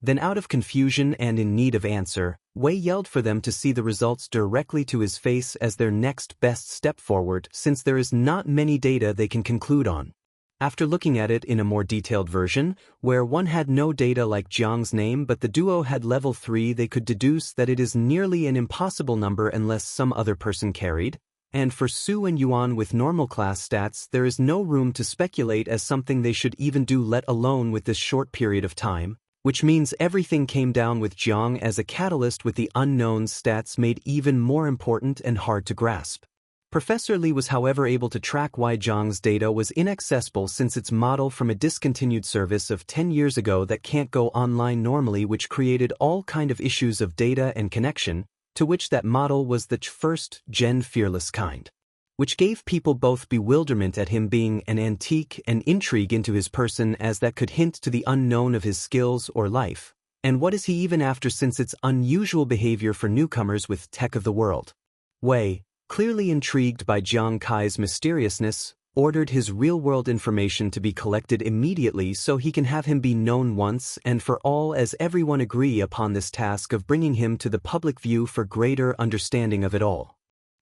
Then out of confusion and in need of answer, Wei yelled for them to see the results directly to his face as their next best step forward, since there is not many data they can conclude on. After looking at it in a more detailed version, where one had no data like Jiang's name but the duo had level 3, they could deduce that it is nearly an impossible number unless some other person carried, and for Su and Yuan with normal class stats there is no room to speculate as something they should even do, let alone with this short period of time. Which means everything came down with Jiang as a catalyst, with the unknown stats made even more important and hard to grasp. Professor Li was however able to track why Jiang's data was inaccessible, since it's modeled from a discontinued service of 10 years ago that can't go online normally, which created all kind of issues of data and connection, to which that model was the first-gen fearless kind, which gave people both bewilderment at him being an antique and intrigue into his person, as that could hint to the unknown of his skills or life. And what is he even after, since it's unusual behavior for newcomers with tech of the world? Wei, clearly intrigued by Jiang Kai's mysteriousness, ordered his real-world information to be collected immediately so he can have him be known once and for all, as everyone agree upon this task of bringing him to the public view for greater understanding of it all.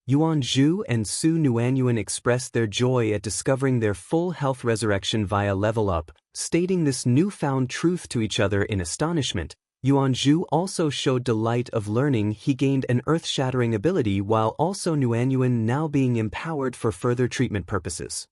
Yuan Zhu and Su Nuanyuan expressed their joy at discovering their full health resurrection via level up, stating this newfound truth to each other in astonishment. Yuan Zhu also showed delight of learning he gained an earth-shattering ability, while also Nuanyuan now being empowered for further treatment purposes.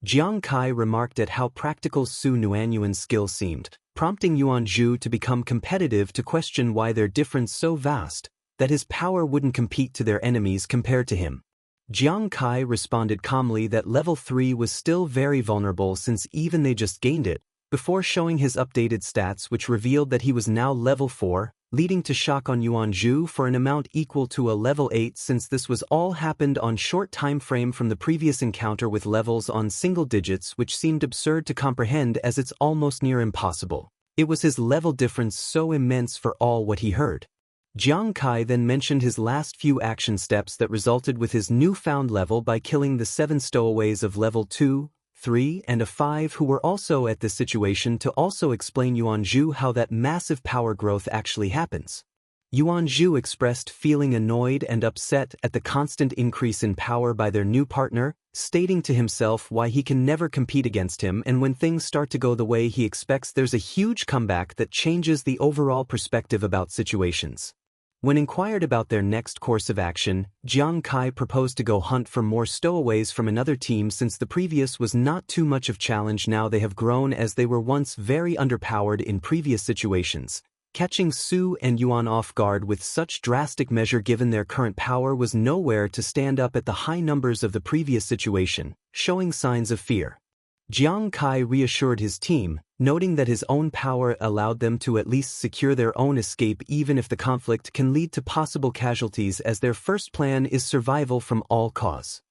Jiang Kai remarked at how practical Su Nuanyuan's skill seemed, prompting Yuan Zhu to become competitive, to question why their difference so vast that his power wouldn't compete to their enemies compared to him. Jiang Kai responded calmly that level 3 was still very vulnerable since even they just gained it, before showing his updated stats, which revealed that he was now level 4, leading to shock on Yuan Zhu for an amount equal to a level 8, since this was all happened on short time frame from the previous encounter with levels on single digits, which seemed absurd to comprehend as it's almost near impossible. It was his level difference so immense for all what he heard. Jiang Kai then mentioned his last few action steps that resulted with his newfound level by killing the 7 stowaways of level 2, 3, and a 5 who were also at this situation, to also explain Yuan Zhu how that massive power growth actually happens. Yuan Zhu expressed feeling annoyed and upset at the constant increase in power by their new partner, stating to himself why he can never compete against him, and when things start to go the way he expects there's a huge comeback that changes the overall perspective about situations. When inquired about their next course of action, Jiang Kai proposed to go hunt for more stowaways from another team, since the previous was not too much of challenge. Now they have grown, as they were once very underpowered in previous situations, Catching Su and Yuan off guard with such drastic measure given their current power was nowhere to stand up at the high numbers of the previous situation, showing signs of fear. Jiang Kai reassured his team, noting that his own power allowed them to at least secure their own escape even if the conflict can lead to possible casualties, as their first plan is survival from all cause.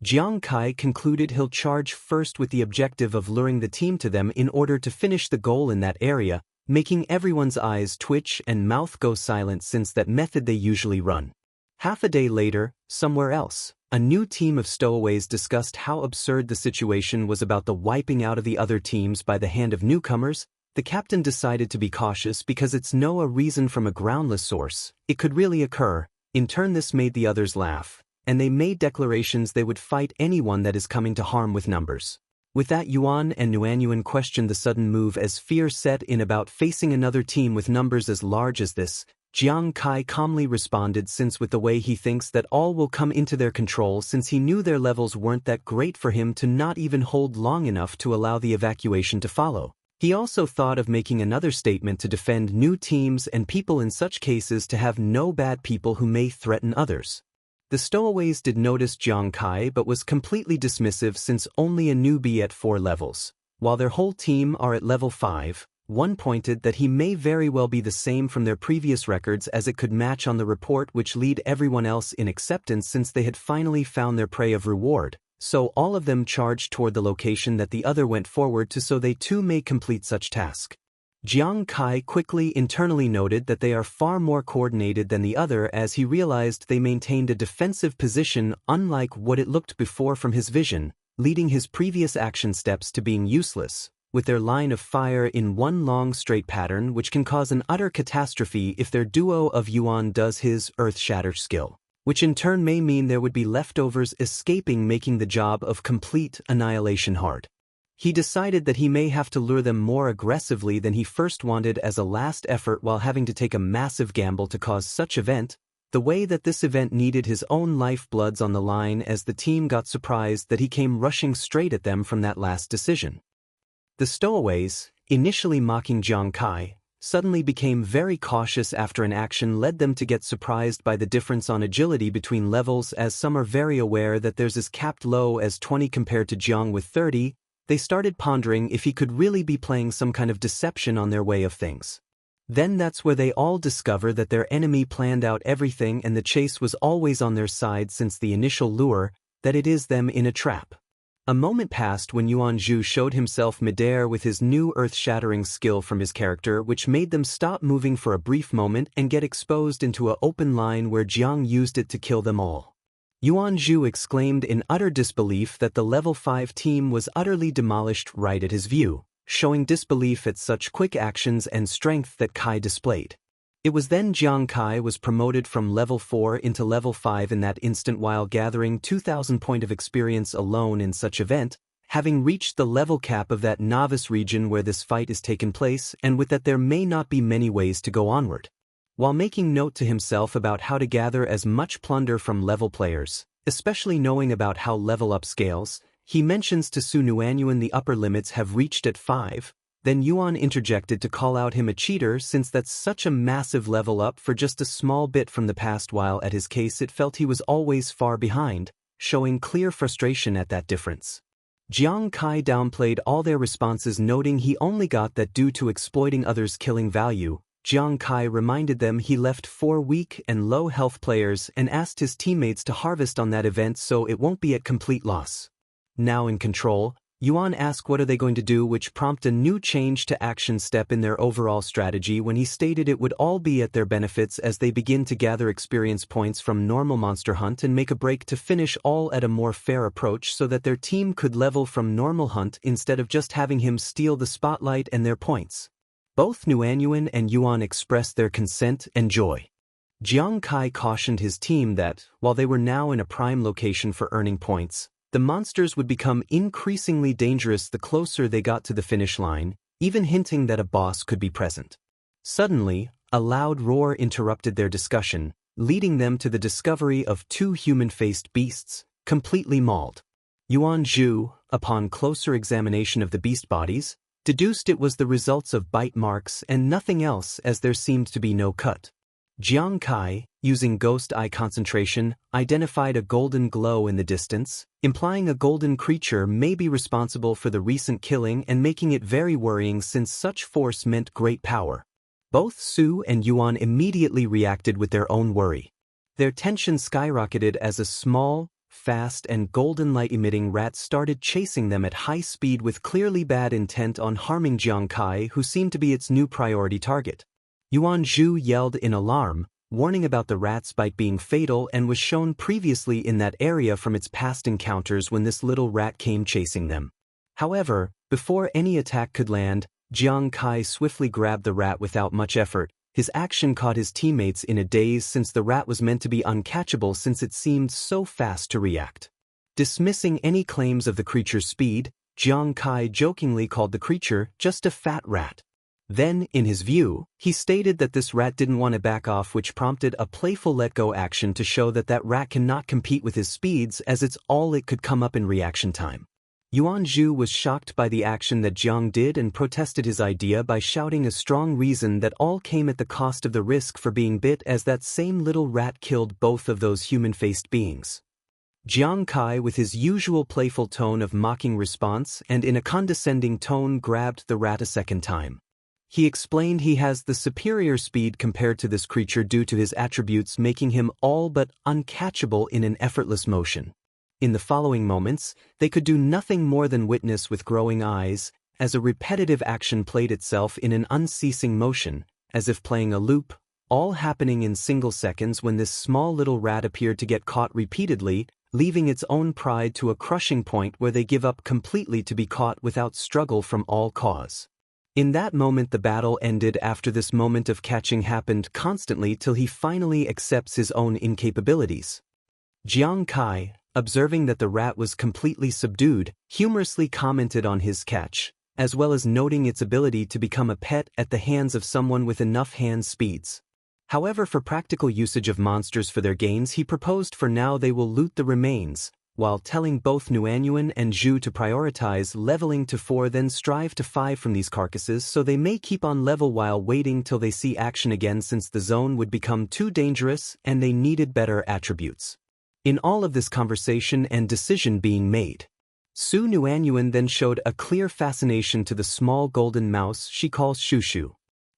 Jiang Kai concluded he'll charge first with the objective of luring the team to them in order to finish the goal in that area, making everyone's eyes twitch and mouth go silent since that method they usually run. Half a day later, somewhere else, a new team of stowaways discussed how absurd the situation was about the wiping out of the other teams by the hand of newcomers. The captain decided to be cautious because it's no reason from a groundless source. It could really occur. In turn, this made the others laugh, and they made declarations they would fight anyone that is coming to harm with numbers. With that, Yuan and Nuanyuan questioned the sudden move as fear set in about facing another team with numbers as large as this. Jiang Kai calmly responded, since with the way he thinks that all will come into their control, since he knew their levels weren't that great for him to not even hold long enough to allow the evacuation to follow. He also thought of making another statement to defend new teams and people in such cases to have no bad people who may threaten others. The stowaways did notice Jiang Kai but was completely dismissive since only a newbie at 4 levels, while their whole team are at level 5. One pointed that he may very well be the same from their previous records, as it could match on the report, which lead everyone else in acceptance since they had finally found their prey of reward, so all of them charged toward the location that the other went forward to so they too may complete such task. Jiang Kai quickly internally noted that they are far more coordinated than the other, as he realized they maintained a defensive position unlike what it looked before from his vision, leading his previous action steps to being useless, with their line of fire in one long straight pattern, which can cause an utter catastrophe if their duo of Yuan does his earth-shatter skill, which in turn may mean there would be leftovers escaping, making the job of complete annihilation hard. He decided that he may have to lure them more aggressively than he first wanted as a last effort, while having to take a massive gamble to cause such event, the way that this event needed his own lifebloods on the line, as the team got surprised that he came rushing straight at them from that last decision. The stowaways, initially mocking Jiang Kai, suddenly became very cautious after an action led them to get surprised by the difference on agility between levels, as some are very aware that theirs is capped low as 20 compared to Jiang with 30. They started pondering if he could really be playing some kind of deception on their way of things. Then that's where they all discover that their enemy planned out everything and the chase was always on their side since the initial lure, that it is them in a trap. A moment passed when Yuan Zhu showed himself midair with his new earth-shattering skill from his character, which made them stop moving for a brief moment and get exposed into an open line where Jiang used it to kill them all. Yuan Zhu exclaimed in utter disbelief that the level 5 team was utterly demolished right at his view, showing disbelief at such quick actions and strength that Kai displayed. It was then Jiang Kai was promoted from level 4 into level 5 in that instant, while gathering 2,000 points of experience alone in such event, having reached the level cap of that novice region where this fight is taken place, and with that there may not be many ways to go onward. While making note to himself about how to gather as much plunder from level players, especially knowing about how level up scales, he mentions to Su Nuanyuan the upper limits have reached at 5. Then Yuan interjected to call out him a cheater, since that's such a massive level up for just a small bit from the past, while at his case it felt he was always far behind, showing clear frustration at that difference. Jiang Kai downplayed all their responses, noting he only got that due to exploiting others' killing value. Jiang Kai reminded them he left 4 weak and low health players and asked his teammates to harvest on that event so it won't be at complete loss. Now in control, Yuan asked what are they going to do, which prompted a new change to action step in their overall strategy when he stated it would all be at their benefits as they begin to gather experience points from normal monster hunt and make a break to finish all at a more fair approach so that their team could level from normal hunt instead of just having him steal the spotlight and their points. Both Nuanyuan and Yuan expressed their consent and joy. Jiang Kai cautioned his team that, while they were now in a prime location for earning points, the monsters would become increasingly dangerous the closer they got to the finish line, even hinting that a boss could be present. Suddenly, a loud roar interrupted their discussion, leading them to the discovery of 2 human-faced beasts, completely mauled. Yuan Zhu, upon closer examination of the beast bodies, deduced it was the results of bite marks and nothing else, as there seemed to be no cut. Jiang Kai, using ghost eye concentration, identified a golden glow in the distance, implying a golden creature may be responsible for the recent killing and making it very worrying since such force meant great power. Both Su and Yuan immediately reacted with their own worry. Their tension skyrocketed as a small, fast and golden light-emitting rat started chasing them at high speed with clearly bad intent on harming Jiang Kai, who seemed to be its new priority target. Yuan Zhu yelled in alarm, warning about the rat's bite being fatal and was shown previously in that area from its past encounters when this little rat came chasing them. However, before any attack could land, Jiang Kai swiftly grabbed the rat without much effort. His action caught his teammates in a daze since the rat was meant to be uncatchable since it seemed so fast to react. Dismissing any claims of the creature's speed, Jiang Kai jokingly called the creature just a fat rat. Then, in his view, he stated that this rat didn't want to back off, which prompted a playful let-go action to show that that rat cannot compete with his speeds as it's all it could come up in reaction time. Yuan Zhu was shocked by the action that Jiang did and protested his idea by shouting a strong reason that all came at the cost of the risk for being bit, as that same little rat killed both of those human-faced beings. Jiang Kai, with his usual playful tone of mocking response and in a condescending tone, grabbed the rat a second time. He explained he has the superior speed compared to this creature due to his attributes making him all but uncatchable in an effortless motion. In the following moments, they could do nothing more than witness with growing eyes, as a repetitive action played itself in an unceasing motion, as if playing a loop, all happening in single seconds when this small little rat appeared to get caught repeatedly, leaving its own pride to a crushing point where they give up completely to be caught without struggle from all cause. In that moment the battle ended. After this moment of catching happened constantly till he finally accepts his own incapabilities. Jiang Kai, observing that the rat was completely subdued, humorously commented on his catch, as well as noting its ability to become a pet at the hands of someone with enough hand speeds. However, for practical usage of monsters for their gains, he proposed for now they will loot the remains, while telling both Nuanyuan and Zhu to prioritize leveling to 4, then strive to 5 from these carcasses so they may keep on level while waiting till they see action again, since the zone would become too dangerous and they needed better attributes. In all of this conversation and decision being made, Su Nuanyuan then showed a clear fascination to the small golden mouse she calls Shushu.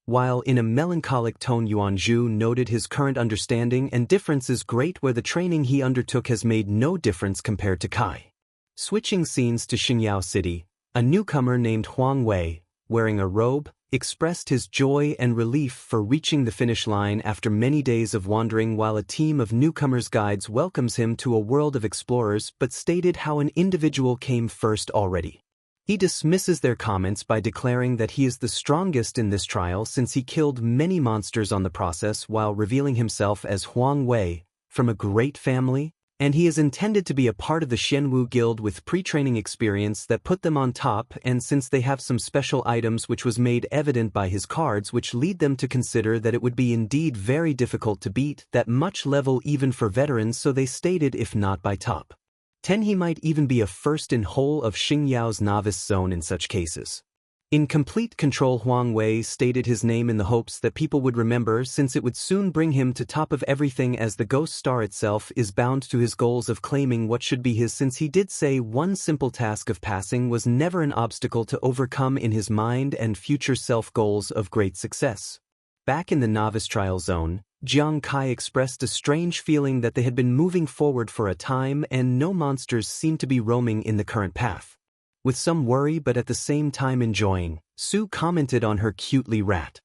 While in a melancholic tone Yuan Zhu noted his current understanding and difference is great, where the training he undertook has made no difference compared to Kai. Switching scenes to Xingyao City, a newcomer named Huang Wei, wearing a robe, expressed his joy and relief for reaching the finish line after many days of wandering, while a team of newcomers guides welcomes him to a world of explorers, but stated how an individual came first already. He dismisses their comments by declaring that he is the strongest in this trial since he killed many monsters on the process, while revealing himself as Huang Wei, from a great family, and he is intended to be a part of the Shenwu Guild with pre-training experience that put them on top, and since they have some special items which was made evident by his cards, which lead them to consider that it would be indeed very difficult to beat that much level even for veterans, so they stated if not by top 10 he might even be a first in whole of Xingyao's novice zone in such cases. In complete control, Huang Wei stated his name in the hopes that people would remember, since it would soon bring him to top of everything, as the ghost star itself is bound to his goals of claiming what should be his, since he did say one simple task of passing was never an obstacle to overcome in his mind and future self-goals of great success. Back in the novice trial zone, Jiang Kai expressed a strange feeling that they had been moving forward for a time and no monsters seemed to be roaming in the current path. With some worry but at the same time enjoying, Su commented on her cutely rat.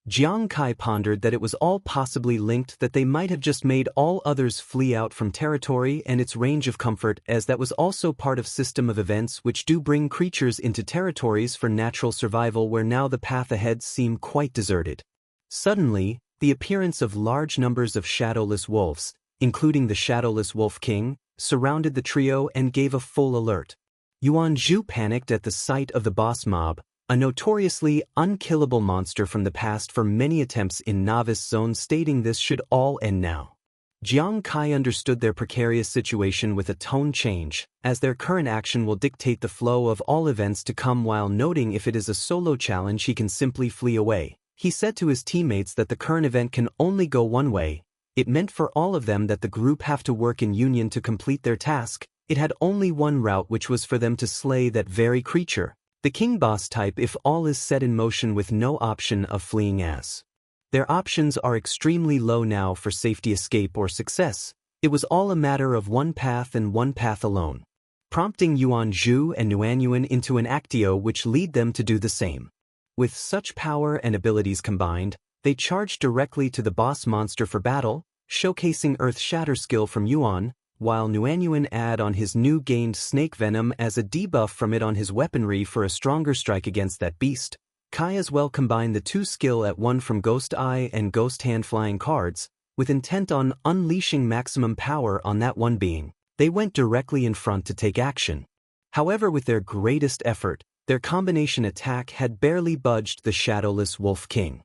Jiang Kai pondered that it was all possibly linked, that they might have just made all others flee out from territory and its range of comfort, as that was also part of system of events which do bring creatures into territories for natural survival, where now the path ahead seemed quite deserted. Suddenly, the appearance of large numbers of shadowless wolves, including the shadowless Wolf King, surrounded the trio and gave a full alert. Yuan Zhu panicked at the sight of the boss mob, a notoriously unkillable monster from the past for many attempts in novice zone, stating this should all end now. Jiang Kai understood their precarious situation with a tone change, as their current action will dictate the flow of all events to come, while noting if it is a solo challenge he can simply flee away. He said to his teammates that the current event can only go one way. It meant for all of them that the group have to work in union to complete their task. It had only one route, which was for them to slay that very creature, the king boss type, if all is set in motion with no option of fleeing, as their options are extremely low now for safety, escape, or success. It was all a matter of one path and one path alone, prompting Yuan Zhu and Nuanyuan into an actio which lead them to do the same. With such power and abilities combined, they charged directly to the boss monster for battle, showcasing Earth Shatter skill from Yuan, while Nuanyuan add on his new gained snake venom as a debuff from it on his weaponry for a stronger strike against that beast. Kai as well combined the two skill at one from Ghost Eye and Ghost Hand flying cards, with intent on unleashing maximum power on that one being. They went directly in front to take action. However, with their greatest effort, their combination attack had barely budged the shadowless Wolf King.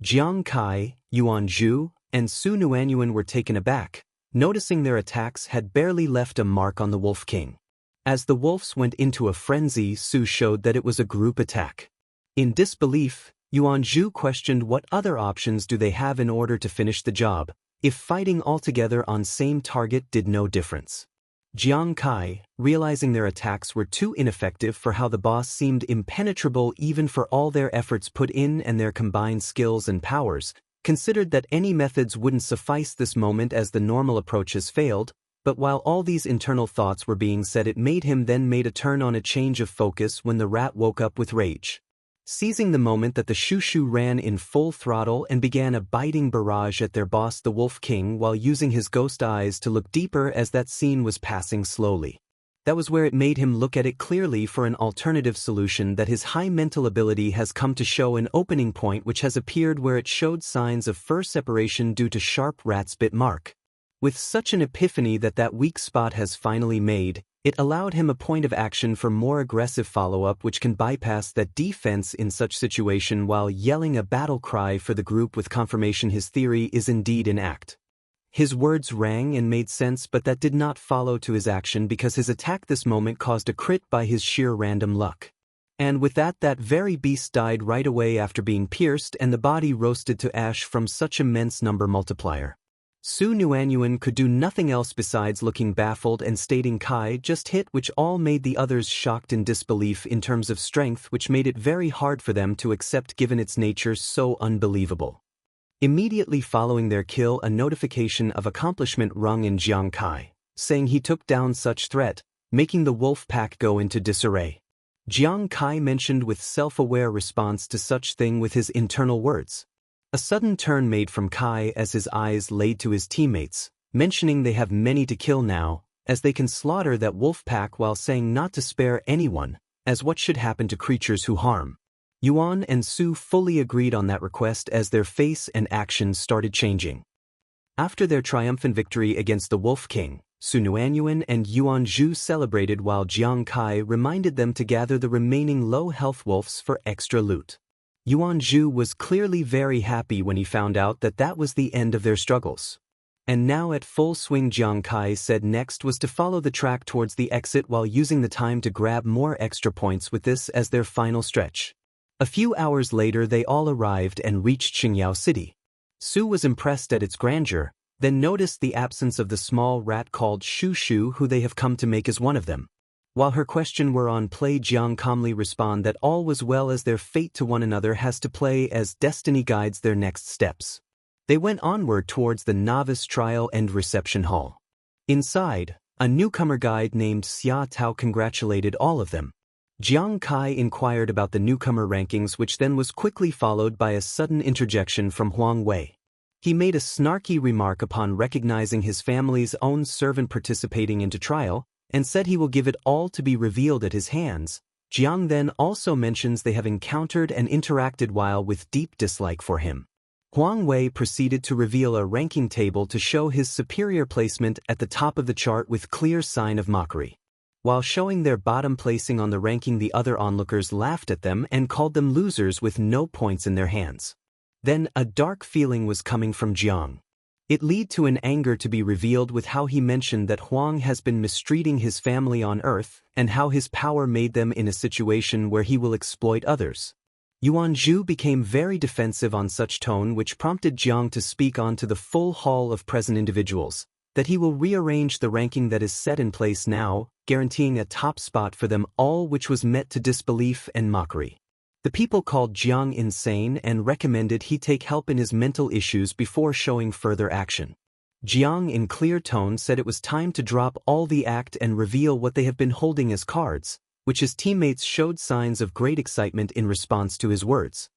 Jiang Kai, Yuan Zhu, and Su Nuanyuan were taken aback, noticing their attacks had barely left a mark on the Wolf King. As the wolves went into a frenzy, Su showed that it was a group attack. In disbelief, Yuan Zhu questioned what other options do they have in order to finish the job, if fighting altogether on same target did no difference. Jiang Kai, realizing their attacks were too ineffective for how the boss seemed impenetrable even for all their efforts put in and their combined skills and powers, considered that any methods wouldn't suffice this moment as the normal approaches failed. But while all these internal thoughts were being said, it made him then made a turn on a change of focus when the rat woke up with rage. Seizing the moment that the Shushu ran in full throttle and began a biting barrage at their boss the Wolf King while using his ghost eyes to look deeper as that scene was passing slowly. That was where it made him look at it clearly for an alternative solution, that his high mental ability has come to show an opening point which has appeared where it showed signs of fur separation due to sharp rat's bit mark. With such an epiphany that weak spot has finally made, it allowed him a point of action for more aggressive follow-up which can bypass that defense in such situation while yelling a battle cry for the group with confirmation his theory is indeed in act. His words rang and made sense, but that did not follow to his action because his attack this moment caused a crit by his sheer random luck. And with that very beast died right away after being pierced and the body roasted to ash from such immense number multiplier. Su Nuanyuan could do nothing else besides looking baffled and stating Kai just hit, which all made the others shocked in disbelief in terms of strength, which made it very hard for them to accept given its nature so unbelievable. Immediately following their kill, a notification of accomplishment rung in Jiang Kai, saying he took down such threat, making the wolf pack go into disarray. Jiang Kai mentioned with self-aware response to such thing with his internal words. A sudden turn made from Kai as his eyes laid to his teammates, mentioning they have many to kill now, as they can slaughter that wolf pack, while saying not to spare anyone, as what should happen to creatures who harm. Yuan and Su fully agreed on that request as their face and actions started changing. After their triumphant victory against the Wolf King, Su Nuanyuan and Yuan Zhu celebrated while Jiang Kai reminded them to gather the remaining low-health wolves for extra loot. Yuan Zhu was clearly very happy when he found out that was the end of their struggles. And now at full swing, Jiang Kai said next was to follow the track towards the exit while using the time to grab more extra points with this as their final stretch. A few hours later they all arrived and reached Qingyao City. Su was impressed at its grandeur, then noticed the absence of the small rat called Shushu, who they have come to make as one of them. While her question were on play, Jiang calmly respond that all was well as their fate to one another has to play as destiny guides their next steps. They went onward towards the novice trial and reception hall. Inside, a newcomer guide named Xia Tao congratulated all of them. Jiang Kai inquired about the newcomer rankings, which then was quickly followed by a sudden interjection from Huang Wei. He made a snarky remark upon recognizing his family's own servant participating into trial, and said he will give it all to be revealed at his hands. Jiang then also mentions they have encountered and interacted while with deep dislike for him. Huang Wei proceeded to reveal a ranking table to show his superior placement at the top of the chart with clear sign of mockery. While showing their bottom placing on the ranking, the other onlookers laughed at them and called them losers with no points in their hands. Then a dark feeling was coming from Jiang. It led to an anger to be revealed with how he mentioned that Huang has been mistreating his family on Earth and how his power made them in a situation where he will exploit others. Yuan Zhu became very defensive on such tone, which prompted Jiang to speak on to the full hall of present individuals, that he will rearrange the ranking that is set in place now, guaranteeing a top spot for them all, which was met to disbelief and mockery. The people called Jiang insane and recommended he take help in his mental issues before showing further action. Jiang in clear tone said it was time to drop all the act and reveal what they have been holding as cards, which his teammates showed signs of great excitement in response to his words.